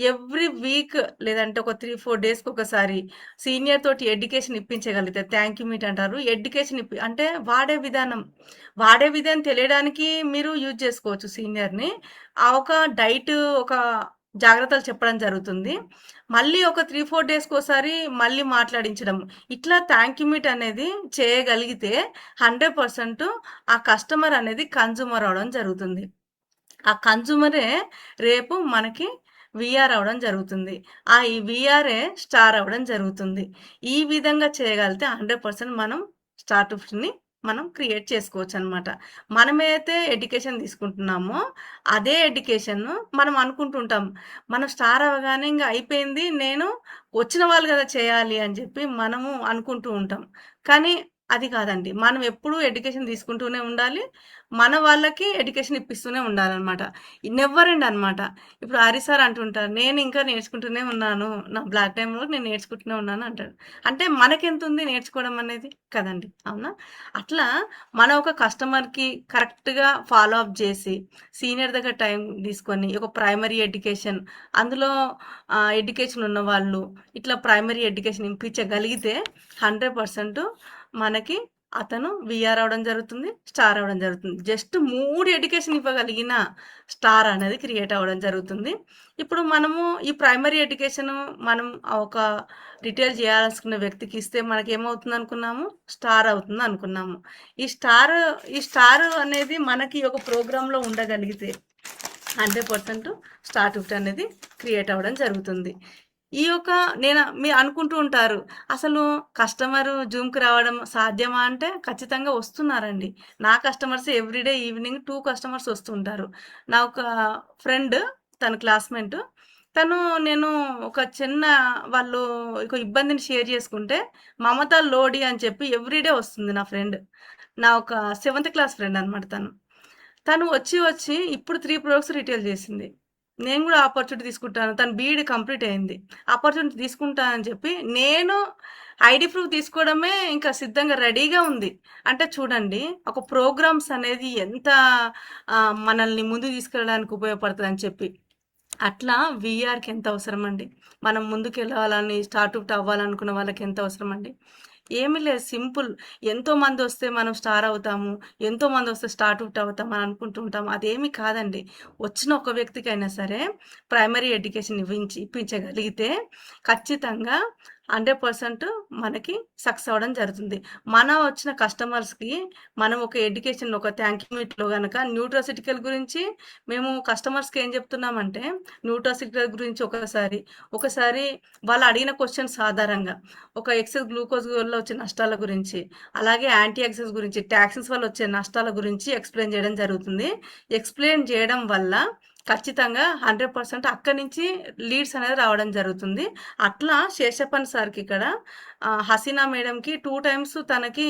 ఎవ్రీ వీక్ లేదంటే ఒక 3-4 డేస్కి ఒకసారి సీనియర్ తోటి ఎడ్యుకేషన్ ఇప్పించగలిగితే, థ్యాంక్ యూ మీట్ అంటారు, ఎడ్యుకేషన్ అంటే వాడే విధానం తెలియడానికి మీరు యూజ్ చేసుకోవచ్చు సీనియర్ని. ఒక డైట్, ఒక జాగ్రత్తలు చెప్పడం జరుగుతుంది. మళ్ళీ ఒక 3-4 డేస్కి ఒకసారి మళ్ళీ మాట్లాడించడం, ఇట్లా థ్యాంక్ యూ మీట్ అనేది చేయగలిగితే 100% ఆ కస్టమర్ అనేది కన్జ్యూమర్ అవడం జరుగుతుంది. ఆ కన్జ్యూమరే రేపు మనకి విఆర్ అవడం జరుగుతుంది. ఈ విఆర్ఏ స్టార్ అవ్వడం జరుగుతుంది. ఈ విధంగా చేయగలిగితే 100% మనం స్టార్ 250ని మనం క్రియేట్ చేసుకోవచ్చు అనమాట. మనమైతే ఎడ్యుకేషన్ తీసుకుంటున్నామో అదే ఎడ్యుకేషన్ మనం అనుకుంటుంటాం, మనం స్టార్ అవ్వగానే ఇంకా అయిపోయింది, నేను వచ్చిన వాళ్ళు కదా చేయాలి అని చెప్పి మనము అనుకుంటూ ఉంటాం. కానీ అది కాదండి. మనం ఎప్పుడూ ఎడ్యుకేషన్ తీసుకుంటూనే ఉండాలి. మన వాళ్ళకి ఎడ్యుకేషన్ ఇప్పిస్తూనే ఉండాలనమాట. నెవర్ ఎండ్ అనమాట. ఇప్పుడు హరి సార్ అంటుంటారు, "నేను ఇంకా నేర్చుకుంటూనే ఉన్నాను. నా బ్లాక్ టైమ్‌లో నేను నేర్చుకుంటూనే ఉన్నాను" అంటాడు. అంటే మనకెంతుంది నేర్చుకోవడం అనేది కదండీ! అవునా? అట్లా మనం ఒక కస్టమర్‌కి కరెక్ట్‌గా ఫాలో అప్ చేసి, సీనియర్ దగ్గర టైం తీసుకొని, ఒక ప్రైమరీ ఎడ్యుకేషన్ అందులో ఎడ్యుకేషన్ ఉన్నవాళ్ళు ఇట్లా ప్రైమరీ ఎడ్యుకేషన్ ఇప్పించగలిగితే 100% మనకి అతను వీఆర్ అవ్వడం జరుగుతుంది. స్టార్ అవ్వడం జరుగుతుంది. జస్ట్ 3 ఎడ్యుకేషన్ ఇవ్వగలిగిన స్టార్ అనేది క్రియేట్ అవ్వడం జరుగుతుంది. ఇప్పుడు మనము ఈ ప్రైమరీ ఎడ్యుకేషన్ మనం ఒక రిటైల్ చేయాలనుకున్న వ్యక్తికి ఇస్తే మనకేమవుతుంది అనుకున్నాము? స్టార్ అవుతుంది అనుకున్నాము. ఈ స్టార్ అనేది మనకి ఒక ప్రోగ్రామ్‌లో ఉండగలిగితే 100% స్టార్ ఫిఫ్టీ అనేది క్రియేట్ అవ్వడం జరుగుతుంది. ఈ యొక్క మీరు అనుకుంటూ ఉంటారు, అసలు కస్టమర్ జూమ్కి రావడం సాధ్యమా అంటే ఖచ్చితంగా వస్తున్నారండి. నా కస్టమర్స్ ఎవ్రీడే ఈవినింగ్ 2 కస్టమర్స్ వస్తుంటారు. నా ఒక ఫ్రెండ్, తన క్లాస్మేట్, తను నేను ఒక చిన్న వాళ్ళు ఒక ఇబ్బందిని షేర్ చేసుకుంటే మమత లోడి అని చెప్పి ఎవ్రీడే వస్తుంది నా ఫ్రెండ్. నా ఒక 7th క్లాస్ ఫ్రెండ్ అనమాట తను. తను వచ్చి ఇప్పుడు 3 ప్రొడక్ట్స్ రిటైల్ చేసింది. నేను కూడా ఆపర్చునిటీ తీసుకుంటాను. తను బీఈడీ కంప్లీట్ అయింది. ఆపర్చునిటీ తీసుకుంటా అని చెప్పి నేను ఐడీ ప్రూఫ్ తీసుకోవడమే ఇంకా సిద్ధంగా రెడీగా ఉంది. అంటే చూడండి, ఒక ప్రోగ్రామ్స్ అనేది ఎంత మనల్ని ముందుకు తీసుకెళ్ళడానికి ఉపయోగపడుతుందని చెప్పి. అట్లా వీఆర్‌కి ఎంత అవసరం అండి. మనం ముందుకెళ్ళాలని స్టార్ట్‌అప్ అవ్వాలనుకున్న వాళ్ళకి ఎంత అవసరం అండి. ఏమీ లేదు, సింపుల్. ఎంతోమందొస్తే మనం స్టార్ అవుతాము. ఎంతోమందొస్తే స్టార్ట్‌అవుట్ అవుతాం అని అనుకుంటూ ఉంటాం. అదేమీ కాదండి. వచ్చిన ఒక వ్యక్తికైనా సరే ప్రైమరీ ఎడ్యుకేషన్ ఇప్పించగలిగితే ఖచ్చితంగా 100% మనకి సక్సెస్ అవ్వడం జరుగుతుంది. మన వచ్చిన కస్టమర్స్‌కి మనం ఒక ఎడ్యుకేషన్, ఒక థాంక్ యూ మీట్‌లో గనక న్యూట్రాసిటికల్ గురించి మేము కస్టమర్స్‌కి ఏం చెప్తున్నామంటే, న్యూట్రాసిటికల్ గురించి ఒకసారి వాళ్ళు అడిగిన క్వెషన్స్ ఆధారంగా ఒక ఎక్సెస్ గ్లూకోజ్ వల్ల వచ్చే నష్టాల గురించి, అలాగే యాంటీ ఆక్సిడెంట్స్ గురించి, టాక్సిన్స్ వల్ల వచ్చే నష్టాల గురించి ఎక్స్‌ప్లెయిన్ చేయడం జరుగుతుంది. ఎక్స్‌ప్లెయిన్ చేయడం వల్ల ఖచ్చితంగా 100% అక్కడి నుంచి లీడ్స్ అనేది రావడం జరుగుతుంది. అట్లా శేషప్పన్ సార్‌కి ఇక్కడ హసీనా మేడంకి 2 టైమ్స్ తనకి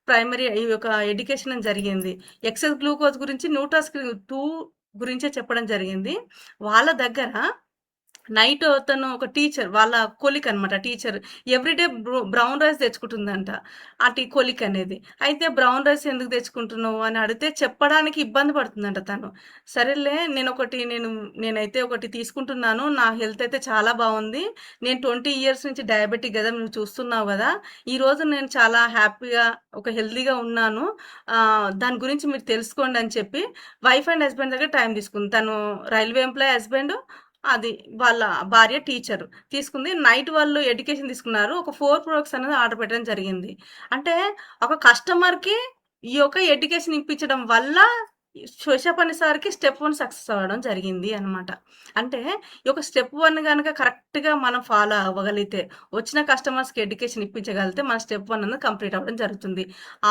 ప్రైమరీ ఈ యొక్క ఎడ్యుకేషన్ అని జరిగింది. ఎక్సెస్ గ్లూకోజ్ గురించి న్యూట్రాస్కిల్ 2 గురించే చెప్పడం జరిగింది. వాళ్ళ దగ్గర నైట్ తను ఒక టీచర్, వాళ్ళ కొలిక్ అనమాట టీచర్, ఎవ్రీడే బ్రౌన్ రైస్ తెచ్చుకుంటుందంట ఆ కొలిక్ అనేది. అయితే బ్రౌన్ రైస్ ఎందుకు తెచ్చుకుంటున్నావు అని అడిగితే చెప్పడానికి ఇబ్బంది పడుతుందంట తను. సరేలే, నేనైతే ఒకటి తీసుకుంటున్నాను, నా హెల్త్ అయితే చాలా బాగుంది, నేను 20 ఇయర్స్ నుంచి డయాబెటిక్ కదా, నువ్వు చూస్తున్నావు కదా, ఈరోజు నేను చాలా హ్యాపీగా ఒక హెల్తీగా ఉన్నాను, దాని గురించి మీరు తెలుసుకోండి అని చెప్పి వైఫ్ అండ్ హస్బెండ్ దగ్గర టైం తీసుకుంది. తను రైల్వే ఎంప్లాయ్ హస్బెండ్, అది వాళ్ళ భార్య టీచర్ తీసుకుంది. నైట్ వాళ్ళు ఎడ్యుకేషన్ తీసుకున్నారు. ఒక 4 ప్రొడక్ట్స్ అనేది ఆర్డర్ పెట్టడం జరిగింది. అంటే ఒక కస్టమర్‌కి ఈ యొక్క ఎడ్యుకేషన్ ఇప్పించడం వల్ల శేషాపల్లి సార్‌కి స్టెప్ 1 సక్సెస్ అవ్వడం జరిగింది అనమాట. అంటే ఈ యొక్క స్టెప్ 1 గనక కరెక్ట్‌గా మనం ఫాలో అవ్వగలిగితే, వచ్చిన కస్టమర్స్‌కి ఎడ్యుకేషన్ ఇప్పించగలిగితే మన స్టెప్ 1 అనేది కంప్లీట్ అవ్వడం జరుగుతుంది.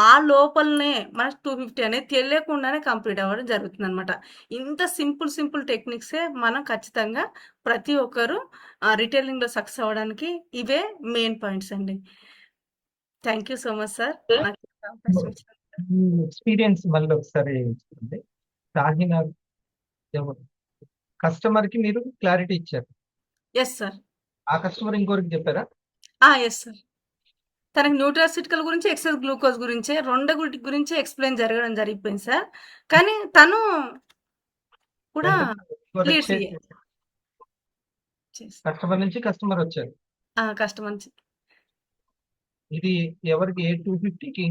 ఆ లోపలనే మన 250 అనేది తెలియకుండానే కంప్లీట్ అవ్వడం జరుగుతుందనమాట. ఇంత సింపుల్ టెక్నిక్సే మనం ఖచ్చితంగా ప్రతి ఒక్కరు రిటైలింగ్‌లో సక్సెస్ అవ్వడానికి ఇవే మెయిన్ పాయింట్స్ అండి. Thank you so much sir. నాకు ఈ అవకాశం ఇచ్చినందుకు. ఈ ఎక్స్పీరియన్స్ మళ్ళీ ఒకసారి చూడండి. షాహీనా కస్టమర్ కి మీరు క్లారిటీ ఇచ్చారు. Yes sir. ఆ కస్టమర్ ఇంకొకరికి చెప్పారా? Yes sir. తనకి న్యూట్రాసిటికల్ గురించి, ఎక్సెస్ గ్లూకోజ్ గురించే, గురించి ఎక్స్‌ప్లెయిన్ జరగడం జరిగిపోయింది సార్. కానీ తను కూడా లీడ్స్ కస్టమర్ నుంచి కస్టమర్ వచ్చారు. కస్టమర్ నుంచి. ఇది ఎవరికి ఏ 250కి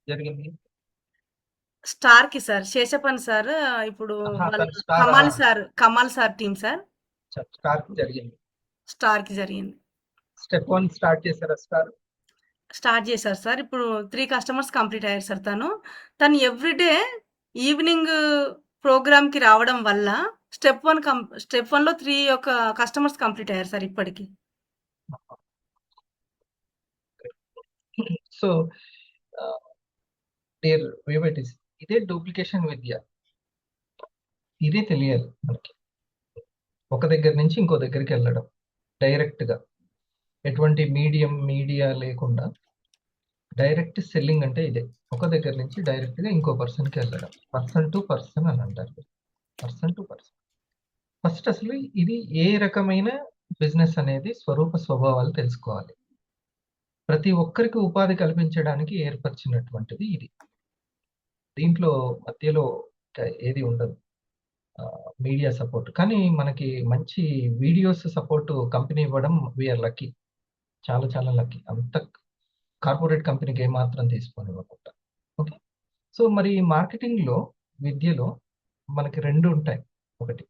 జరిగింది? స్టార్‌కి సార్. శేషప్పన్ సార్ ఇప్పుడు వాళ్ళ తను star Kamal sir team sir. Star జరిగింది. స్టార్‌కి జరిగింది. స్టెప్ 1 స్టార్ట్ చేశారా స్టార్? స్టార్ట్ చేశారు సార్. ఇప్పుడు 3 కస్టమర్స్ కంప్లీట్ అయ్యారు సార్ తను. తను ఎవ్రీడే ఈవినింగ్ ప్రోగ్రామ్‌కి రావడం వల్ల స్టెప్ 1లో 3 యొక్క కస్టమర్స్ కంప్లీట్ అయ్యారు సార్ ఇప్పటికి. సో డియర్ వ్యూవర్స్, ఇదే డూప్లికేషన్ విద్య. ఇదే తెలియాలి మనకి. ఒక దగ్గర నుంచి ఇంకో దగ్గరికి వెళ్ళడం డైరెక్ట్ గా, ఎటువంటి మీడియా లేకుండా డైరెక్ట్ సెల్లింగ్ అంటే ఇదే. ఒక దగ్గర నుంచి డైరెక్ట్‌గా ఇంకో పర్సన్‌కి వెళ్ళడం. పర్సన్ టు పర్సన్ అని అంటారు. Person to person. ఫస్ట్ అసలు ఇది ఏ రకమైన బిజినెస్ అనేది స్వరూప స్వభావాలు తెలుసుకోవాలి. ప్రతి ఒక్కరికి ఉపాధి కల్పించడానికి ఏర్పరిచినటువంటిది ఇది. దీంట్లో మధ్యలో ఏది ఉండదు. Media support. కానీ మనకి మంచి వీడియోస్ సపోర్ట్ కంపెనీ ఇవ్వడం వీఆర్ లక్కీ. చాలా చాలా లక్కీ. అంత కార్పొరేట్ కంపెనీకి ఏమాత్రం తీసుకోనివ్వకుండా. ఓకే. సో మరి మార్కెటింగ్‌లో, విద్యలో మనకి 2 ఉంటాయి. ఒకటి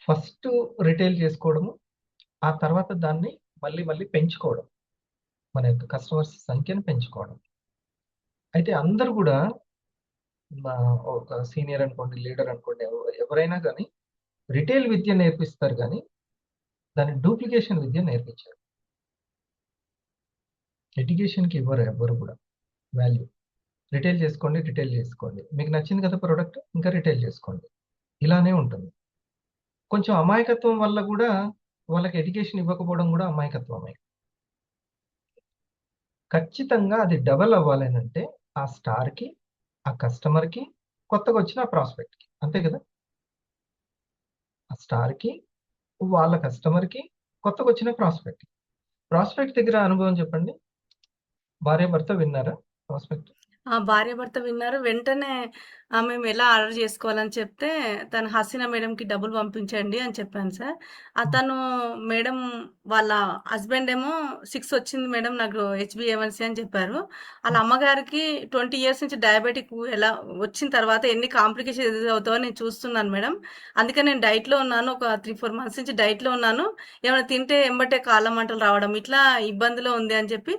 ఫస్ట్ రిటైల్ చేసుకోవడము. ఆ తర్వాత దాన్ని మళ్ళీ మళ్ళీ పెంచుకోవడం. మన యొక్క కస్టమర్స్ సంఖ్యను పెంచుకోవడం. అయితే అందరూ గూడా ఒక సీనియర్ అనుకోండి, లీడర్ అనుకోండి, ఎవరైనా గానీ రిటైల్ విద్య నేర్పిస్తారు గానీ, దాన్ని డూప్లికేషన్ విద్య నేర్పించరు. ఎడ్యుకేషన్‌కి ఇవ్వరు ఎవ్వరు గూడా వాల్యూ. రిటైల్ చేసుకోండి, రిటైల్ చేసుకోండి. మీకు నచ్చింది కదా ప్రొడక్ట్, ఇంకా రిటైల్ చేసుకోండి. ఇలానే ఉంటుంది. కొంచెం అమాయకత్వం వల్ల గూడా వాళ్ళకి ఎడ్యుకేషన్ ఇవ్వకపోవడం గూడా అమాయకత్వమే. ఖచ్చితంగా అది డబల్ అవ్వాలనంటే ఆ స్టార్‌కి, ఆ కస్టమర్‌కి, కొత్తగొచ్చిన ఆ ప్రాస్పెక్ట్‌కి. అంతే కదా! ఆ స్టార్‌కి, వాళ్ళ కస్టమర్‌కి, కొత్తగొచ్చిన ప్రాస్పెక్ట్‌కి. ప్రాస్పెక్ట్ దగ్గర అనుభవం చెప్పండి. భార్యాభర్త విన్నారా ప్రాస్పెక్ట్? ఆ! భార్యాభర్త విన్నారు. వెంటనే మేమెలా ఆర్డర్ జేసుకోవాలని చెప్తే, తను హసీనా మేడంకి డబ్బులు పంపించండి అని చెప్పాను సార్. హ్మ్. తను మేడం వాళ్ళ హస్బెండ్ ఏమో 6 వచ్చింది మేడం నాకు హెచ్‌బీఏవన్సీ అని చెప్పారు. ఆళ్ళ హ్మ్. అమ్మగారికి 20 ఇయర్స్ నుంచి డయాబెటిక్ ఎలా వచ్చిన తర్వాత ఎన్ని కాంప్లికేషన్స్ ఎదురవుతావో నేను చూస్తున్నాను మేడం. అందుకని నేను డైట్‌లో ఉన్నాను. ఒక 3, 4 మంత్స్ నుంచి డైట్‌లో ఉన్నాను. ఏమైనా తింటే ఎంబటే కాళ్ళ మంటలు రావడం ఇట్లా ఇబ్బందిలో ఉంది అని చెప్పి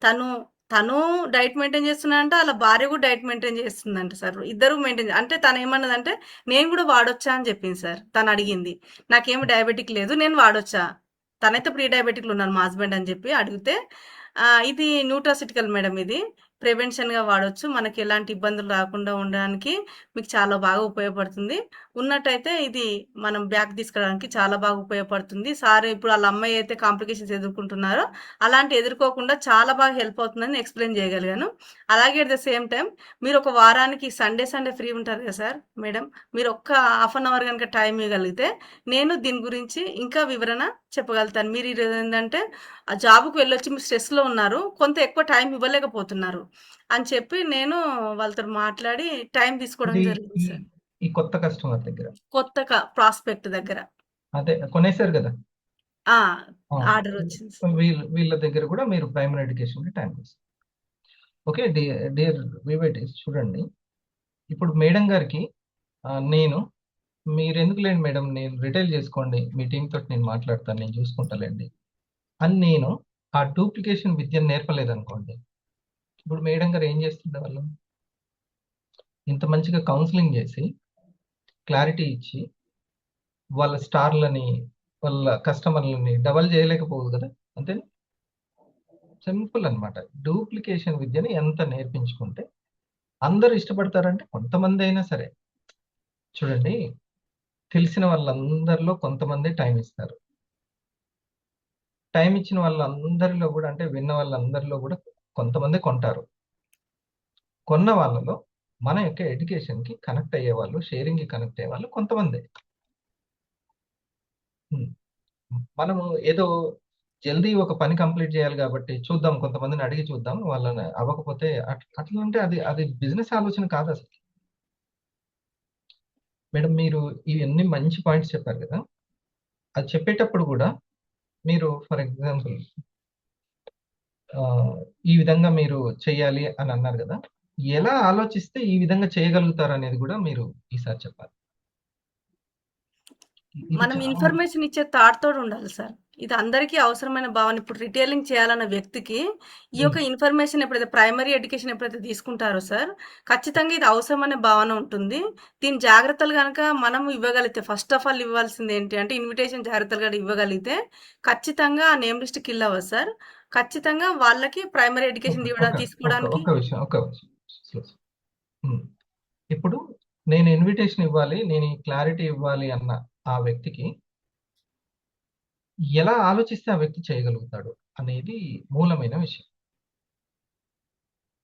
తను తను డైట్ మెయింటైన్ చేస్తున్నాడంట. ఆళ్ళ భార్య కూడా డైట్ మెయింటైన్ చేస్తుందంట సార్. ఇద్దరు మెయింటైన్ అంటే తనేమన్నదంటే, "నేను కూడా వాడొచ్చా?" అని చెప్పింది సార్. తనడిగింది. "నాకేమి డయాబెటిక్ లేదు. నేను వాడొచ్చా?" తనైతే ప్రీ డయాబెటిక్‌లో ఉన్నారు మా హస్బెండ్ అని చెప్పి అడిగితే, ఇది న్యూట్రాసిటికల్ మేడం ఇది. ప్రివెన్షన్‌గా వాడొచ్చు. మనకి ఎలాంటి ఇబ్బందులు రాకుండా ఉండడానికి మీకు చాలా బాగా ఉపయోగపడుతుంది. ఉన్నట్టయితే ఇది మనం బ్యాక్ తీసుకురావడానికి చాలా బాగా ఉపయోగపడుతుంది. సార్ ఇప్పుడు ఆళ్ళ అమ్మాయి అయితే కాంప్లికేషన్స్ ఎదుర్కొంటున్నారో అలాంటివి ఎదుర్కోకుండా చాలా బాగా హెల్ప్ అవుతుందని ఎక్స్‌ప్లెయిన్ చేయగలిగాను. అలాగే అట్ ద సేమ్ టైమ్ మీరు ఒక వారానికి సండే ఫ్రీ ఉంటారు కదా సార్ మేడం. మీరు ఒక్క హాఫ్ అన్ అవర్ గనుక టైం ఇవ్వగలిగితే నేను దీని గురించి ఇంకా వివరణ చెప్పగలుగుతాను. మీరు ఈరోజు ఏందంటే ఆ జాబ్‌కి వెళ్ళొచ్చి మీరు స్ట్రెస్‌లో ఉన్నారు. కొంత ఎక్కువ టైం ఇవ్వలేకపోతున్నారు అని చెప్పి నేను వాళ్ళతోటి మాట్లాడి టైం తీసుకోవడం ఇది జరిగింది ఈ సార్. ఈ కొత్త కస్టమర్ దగ్గర. కొత్త ప్రాస్పెక్ట్ దగ్గర. అదే కొనేసారు గదా! ఆ! ఆ! ఆర్డర్ వచ్చింది. వీళ్ళ దగ్గర గూడా మీరు ప్రైమరీ ఎడ్యుకేషన్‌కి టైం తీస్తారు. ఓకే. డియర్ వివేటీస్ చూడండి. ఇప్పుడు మేడం గారికి నేను మీరెందుకులేండి మేడం నేను రిటైల్ చేసుకోండి. మీ టీమ్ తోటి నేను మాట్లాడతాను. నేను చూసుకుంటాలెండి. అని నేను ఆ డూప్లికేషన్ విద్యను నేర్పలేదనుకోండి. ఇప్పుడు మేడం గారు ఏం చేస్తుండేవాళ్ళు? ఇంత మంచిగా కౌన్సెలింగ్ చేసి, క్లారిటీ ఇచ్చి, వాళ్ళ స్టార్‌లని, వాళ్ళ కస్టమర్‌లని డబల్ చేయలేకపోదు కదా! అంతేనా? సింపుల్ అన్నమాట. డూప్లికేషన్ విద్యని ఎంత నేర్పించుకుంటే అందరూ ఇష్టపడతారంటే కొంతమందైనా సరే. చూడండి తెలిసిన వాళ్ళందరిలో కొంతమందే టైమ్ ఇస్తారు. టైమ్ ఇచ్చిన వాళ్ళందరిలో గూడా అంటే విన్న వాళ్ళందరిలో గూడా కొంతమందే కొంటారు. కొన్న వాళ్ళలో మన యొక్క ఎడ్యుకేషన్‌కి కనెక్ట్ అయ్యేవాళ్ళు, షేరింగ్‌కి కనెక్ట్ అయ్యేవాళ్ళు కొంతమందే. హ్మ్. మనము ఏదో జల్దీ ఒక పని కంప్లీట్ చేయాలి గాబట్టి చూద్దాం కొంతమందిని అడిగి చూద్దాం. వాళ్ళని అవ్వకపోతే అట్లంటే అది బిజినెస్ ఆలోచన కాదసలు. మేడం మీరు ఇవన్నీ మంచి పాయింట్స్ చెప్పారు గదా! అది చెప్పేటప్పుడు గూడా మీరు ఫర్ ఎగ్జాంపుల్ ఈ విధంగా మీరు చెయ్యాలి అని అన్నారు గదా! ఎలా ఆలోచిస్తే ఈ విధంగా చేయగలుగుతారనేది గూడా మీరు ఈసారి చెప్పాలి. ఇది మనం చాలా ఇన్ఫర్మేషన్ ఇచ్చే థాట్ తోటి ఉండాలి సార్. ఇది అందరికీ అవసరమైన భావన. ఇప్పుడు రిటైలింగ్ చేయాలన్న వ్యక్తికి ఈ హ్మ్. యొక్క ఇన్ఫర్మేషన్ ఎప్పుడైతే ప్రైమరీ ఎడ్యుకేషన్ ఎప్పుడైతే తీసుకుంటారో సార్, ఖచ్చితంగా ఇది అవసరమనే భావన ఉంటుంది. దీని జాగ్రత్తలు గనక మనం ఇవ్వగలిగితే ఫస్ట్ ఆఫ్ ఆల్ ఇవ్వాల్సింది ఏంటి అంటే ఇన్విటేషన్ జాగ్రత్తలు గనక ఇవ్వగలిగితే ఖచ్చితంగా ఆ నేమ్ లిస్ట్ కిల్ అవ్వదు సార్. ఖచ్చితంగా వాళ్ళకి ప్రైమరీ ఎడ్యుకేషన్ తీసుకోవడానికి ఒక్క విషయం. Slow slow. హ్మ్. ఇప్పుడు నేను ఇన్విటేషన్ ఇవ్వాలి, నేను ఈ క్లారిటీ ఇవ్వాలి అన్న ఆ వ్యక్తికి ఎలా ఆలోచిస్తే ఆ వ్యక్తి చేయగలుగుతాడు అనేది మూలమైన విషయం.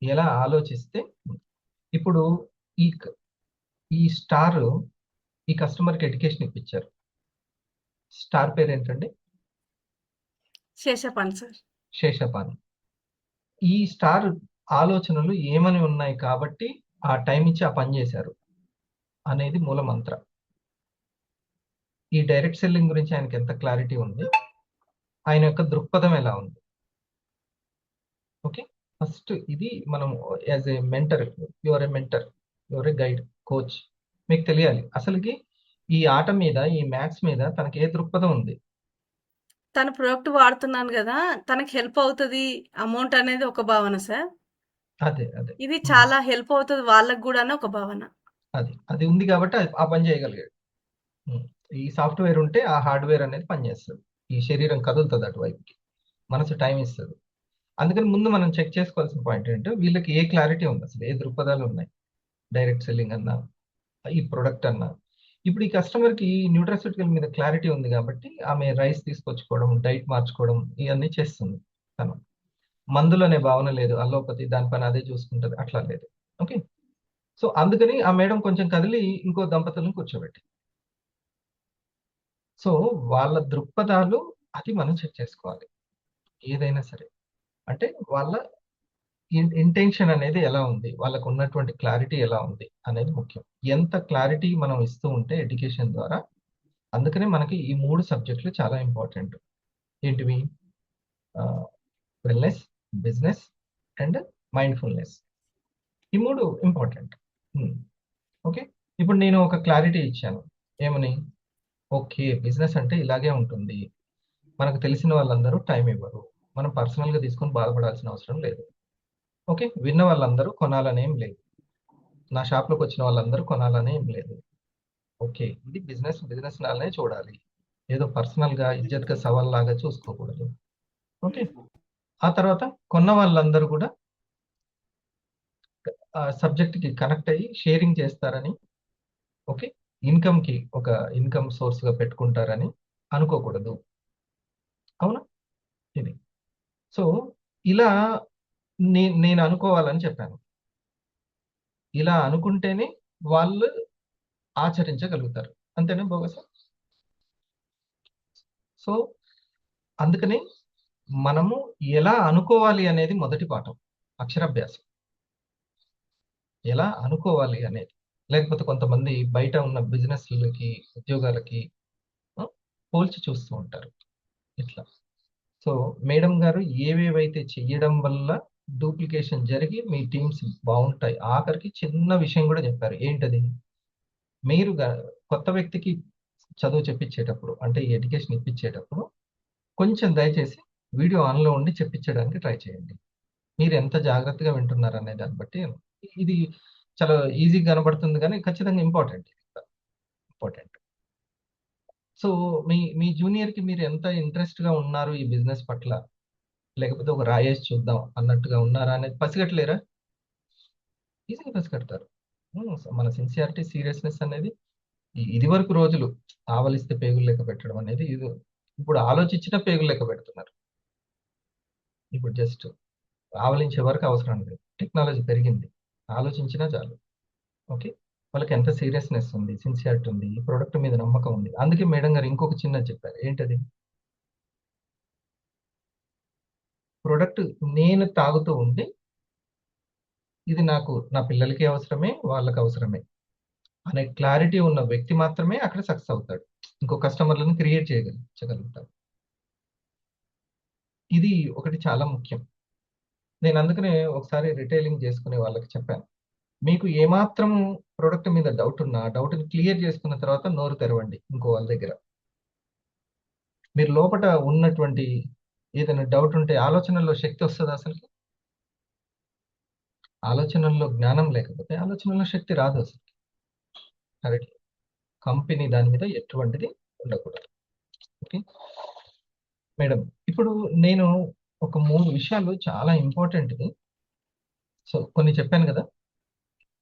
ఎలా ఆలోచిస్తే ఇప్పుడు ఈ ఈ స్టార్ ఈ కస్టమర్కి ఎడ్యుకేషన్ ఇప్పించారు. స్టార్ పేరు ఏంటండి? శేషపాన్ సార్. శేషపాని. ఈ స్టార్ ఆలోచనలు ఏమని ఉన్నాయి కాబట్టి ఆ టైం ఇచ్చి ఆ పని చేశారు అనేది మూల మంత్ర. ఈ డైరెక్ట్ సెల్లింగ్ గురించి ఆయనకి ఎంత క్లారిటీ ఉంది, ఆయన యొక్క దృక్పథం ఎలా ఉంది. ఓకే, ఫస్ట్ ఇది మనం as a mentor, your a mentor, your A guide, coach, మీకు తెలియాలి అసలుకి ఈ ఆట మీద, ఈ మ్యాథ్స్ మీద తనకి ఏ దృక్పథం ఉంది. తన ప్రోడక్ట్ వాడుతున్నాను కదా, తనకి హెల్ప్ అవుతుంది అమౌంట్ అనేది ఒక భావన సార్. అదే అదే ఇది చాలా హెల్ప్ అవుతుంది వాళ్ళకి కూడా అని ఒక భావన. అది అది ఉంది కాబట్టి ఆ పని చేయగలిగాడు. ఈ సాఫ్ట్వేర్ ఉంటే ఆ హార్డ్వేర్ అనేది పనిచేస్తుంది, ఈ శరీరం కదులుతుంది అటువైపుకి, మనసు టైం ఇస్తుంది. అందుకని ముందు మనం చెక్ చేసుకోవాల్సిన పాయింట్ ఏంటంటే వీళ్ళకి ఏ క్లారిటీ ఉంది, అసలు ఏ దృక్పథాలు ఉన్నాయి. డైరెక్ట్ సెల్లింగ్ అన్నా, ఈ ప్రొడక్ట్ అన్నా. ఇప్పుడు ఈ కస్టమర్కి న్యూట్రాస్యూటికల్ మీద క్లారిటీ ఉంది కాబట్టి ఆమె రైస్ తీసుకొచ్చుకోవడం, డైట్ మార్చుకోవడం ఇవన్నీ చేస్తుంది. తను మందులు అనే భావన లేదు, అల్లోపతి దాని పని అదే చూసుకుంటుంది, అట్లా లేదు. ఓకే, సో అందుకని ఆ మేడం కొంచెం కదిలి ఇంకో దంపతులను కూర్చోబెట్టి, సో వాళ్ళ దృక్పథాలు అది మనం చెక్ చేసుకోవాలి ఏదైనా సరే. అంటే వాళ్ళ ఇంటెన్షన్ అనేది ఎలా ఉంది, వాళ్ళకు ఉన్నటువంటి క్లారిటీ ఎలా ఉంది అనేది ముఖ్యం. ఎంత క్లారిటీ మనం ఇస్తూ ఉంటే ఎడ్యుకేషన్ ద్వారా, అందుకనే మనకి ఈ 3 సబ్జెక్టులు చాలా ఇంపార్టెంట్. ఏంటివి? Wellness, business and mindfulness. ఈ 3 ఇంపార్టెంట్. ఓకే, ఇప్పుడు నేను ఒక క్లారిటీ ఇచ్చాను ఏమని, ఓకే బిజినెస్ అంటే ఇలాగే ఉంటుంది, మనకు తెలిసిన వాళ్ళందరూ టైం ఇవ్వరు, మనం పర్సనల్గా తీసుకొని బాధపడాల్సిన అవసరం లేదు. ఓకే, విన్న వాళ్ళందరూ కొనాలనేం లేదు, నా షాప్లోకి వచ్చిన వాళ్ళందరూ కొనాలనేం లేదు. ఓకే, ఇది బిజినెస్ బిజినెస్ లాగానే చూడాలి, ఏదో పర్సనల్గా ఇజ్జత్గా సవాల్ లాగా చూసుకోకూడదు. ఓకే, ఆ తర్వాత కొన్న వాళ్ళందరూ కూడా సబ్జెక్ట్కి కనెక్ట్ అయ్యి షేరింగ్ చేస్తారని, ఓకే, ఇన్కమ్కి ఒక ఇన్కమ్ సోర్స్గా పెట్టుకుంటారని అనుకోకూడదు. అవునా? ఇది సో ఇలా నేను అనుకోవాలని చెప్పాను. ఇలా అనుకుంటేనే వాళ్ళు ఆచరించగలుగుతారు. అంతేనా బోగస్? సో అందుకని మనము ఎలా అనుకోవాలి అనేది మొదటి పాఠం, అక్షరాభ్యాసం. ఎలా అనుకోవాలి అనేది, లేకపోతే కొంతమంది బయట ఉన్న బిజినెస్లకి, ఉద్యోగాలకి పోల్చి చూస్తూ ఉంటారు ఇట్లా. సో మేడం గారు ఏవేవైతే చెయ్యడం వల్ల డూప్లికేషన్ జరిగి మీ టీమ్స్ బాగుంటాయి, ఆఖరికి చిన్న విషయం కూడా చెప్పారు. ఏంటది? మీరు కొత్త వ్యక్తికి చదువు చెప్పించేటప్పుడు, అంటే ఈ ఎడ్యుకేషన్ ఇప్పించేటప్పుడు కొంచెం దయచేసి వీడియో ఆన్లో ఉండి చెప్పించడానికి ట్రై చేయండి. మీరు ఎంత జాగ్రత్తగా వింటున్నారు అనే దాన్ని బట్టి. ఇది చాలా ఈజీగా కనబడుతుంది కానీ ఖచ్చితంగా ఇంపార్టెంట్. సో మీ జూనియర్కి మీరు ఎంత ఇంట్రెస్ట్గా ఉన్నారు ఈ బిజినెస్ పట్ల, లేకపోతే ఒక రాయేసి చూద్దాం అన్నట్టుగా ఉన్నారా అనేది పసిగట్టలేరా? ఈజీగా పసిగడతారు. మన సిన్సియారిటీ, సీరియస్నెస్ అనేది ఇది వరకు రోజులు ఆవలిస్తే పేగులు లెక్క పెట్టడం అనేది, ఇది ఇప్పుడు ఆలోచించిన పేగులు లెక్క పెడుతున్నారు. ఇప్పుడు జస్ట్ ఆవలించే వరకు అవసరం లేదు, టెక్నాలజీ పెరిగింది, ఆలోచించినా చాలు. ఓకే, వాళ్ళకి ఎంత సీరియస్నెస్ ఉంది, సిన్సియారిటీ ఉంది, ఈ ప్రోడక్ట్ మీద నమ్మకం ఉంది. అందుకే మేడం గారు ఇంకొక చిన్నది చెప్పారు. ఏంటది? ప్రోడక్ట్ నేను తాగుతూ ఉండి ఇది నాకు, నా పిల్లలకి అవసరమే, వాళ్ళకి అవసరమే అనే క్లారిటీ ఉన్న వ్యక్తి మాత్రమే అక్కడ సక్సెస్ అవుతాడు, ఇంకో కస్టమర్లను క్రియేట్ చేయగలుగుతాడు. ఇది ఒకటి చాలా ముఖ్యం. నేను అందుకనే ఒకసారి రిటైలింగ్ చేసుకునే వాళ్ళకి చెప్పాను, మీకు ఏమాత్రం ప్రోడక్ట్ మీద డౌట్ ఉన్నా డౌట్ని క్లియర్ చేసుకున్న తర్వాత నోరు తెరవండి ఇంకో వాళ్ళ దగ్గర. మీరు లోపల ఉన్నటువంటి ఏదైనా డౌట్ ఉంటే ఆలోచనల్లో శక్తి వస్తుంది. అసలు ఆలోచనల్లో జ్ఞానం లేకపోతే ఆలోచనల్లో శక్తి రాదు అసలు. కరెక్ట్. కంపెనీ దాని మీద ఎటువంటిది ఉండకూడదు. ఓకే మేడం, ఇప్పుడు నేను ఒక 3 విషయాలు చాలా ఇంపార్టెంట్ది. సో కొన్ని చెప్పాను కదా,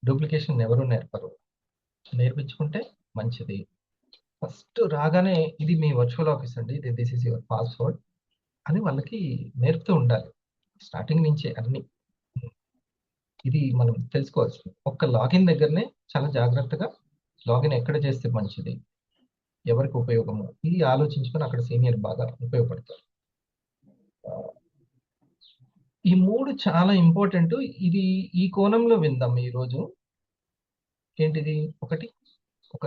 డూప్లికేషన్ ఎవరు నేర్పరు, నేర్పించుకుంటే మంచిది. ఫస్ట్ రాగానే ఇది మీ వర్చువల్ ఆఫీస్ అండి, దిస్ ఈస్ యువర్ పాస్వర్డ్ అని వాళ్ళకి నేర్పుతూ ఉండాలి స్టార్టింగ్ నుంచే అన్ని. ఇది మనం తెలుసుకోవాల్సింది. ఒక్క లాగిన్ దగ్గరనే చాలా జాగ్రత్తగా లాగిన్ ఎక్కడ చేస్తే మంచిది, ఎవరికి ఉపయోగము, ఇది ఆలోచించుకొని అక్కడ సీనియర్ బాగా ఉపయోగపడతారు. ఈ 3 చాలా ఇంపార్టెంట్. ఇది ఈ కోణంలో విందాం ఈరోజు. ఏంటిది? ఒకటి, ఒక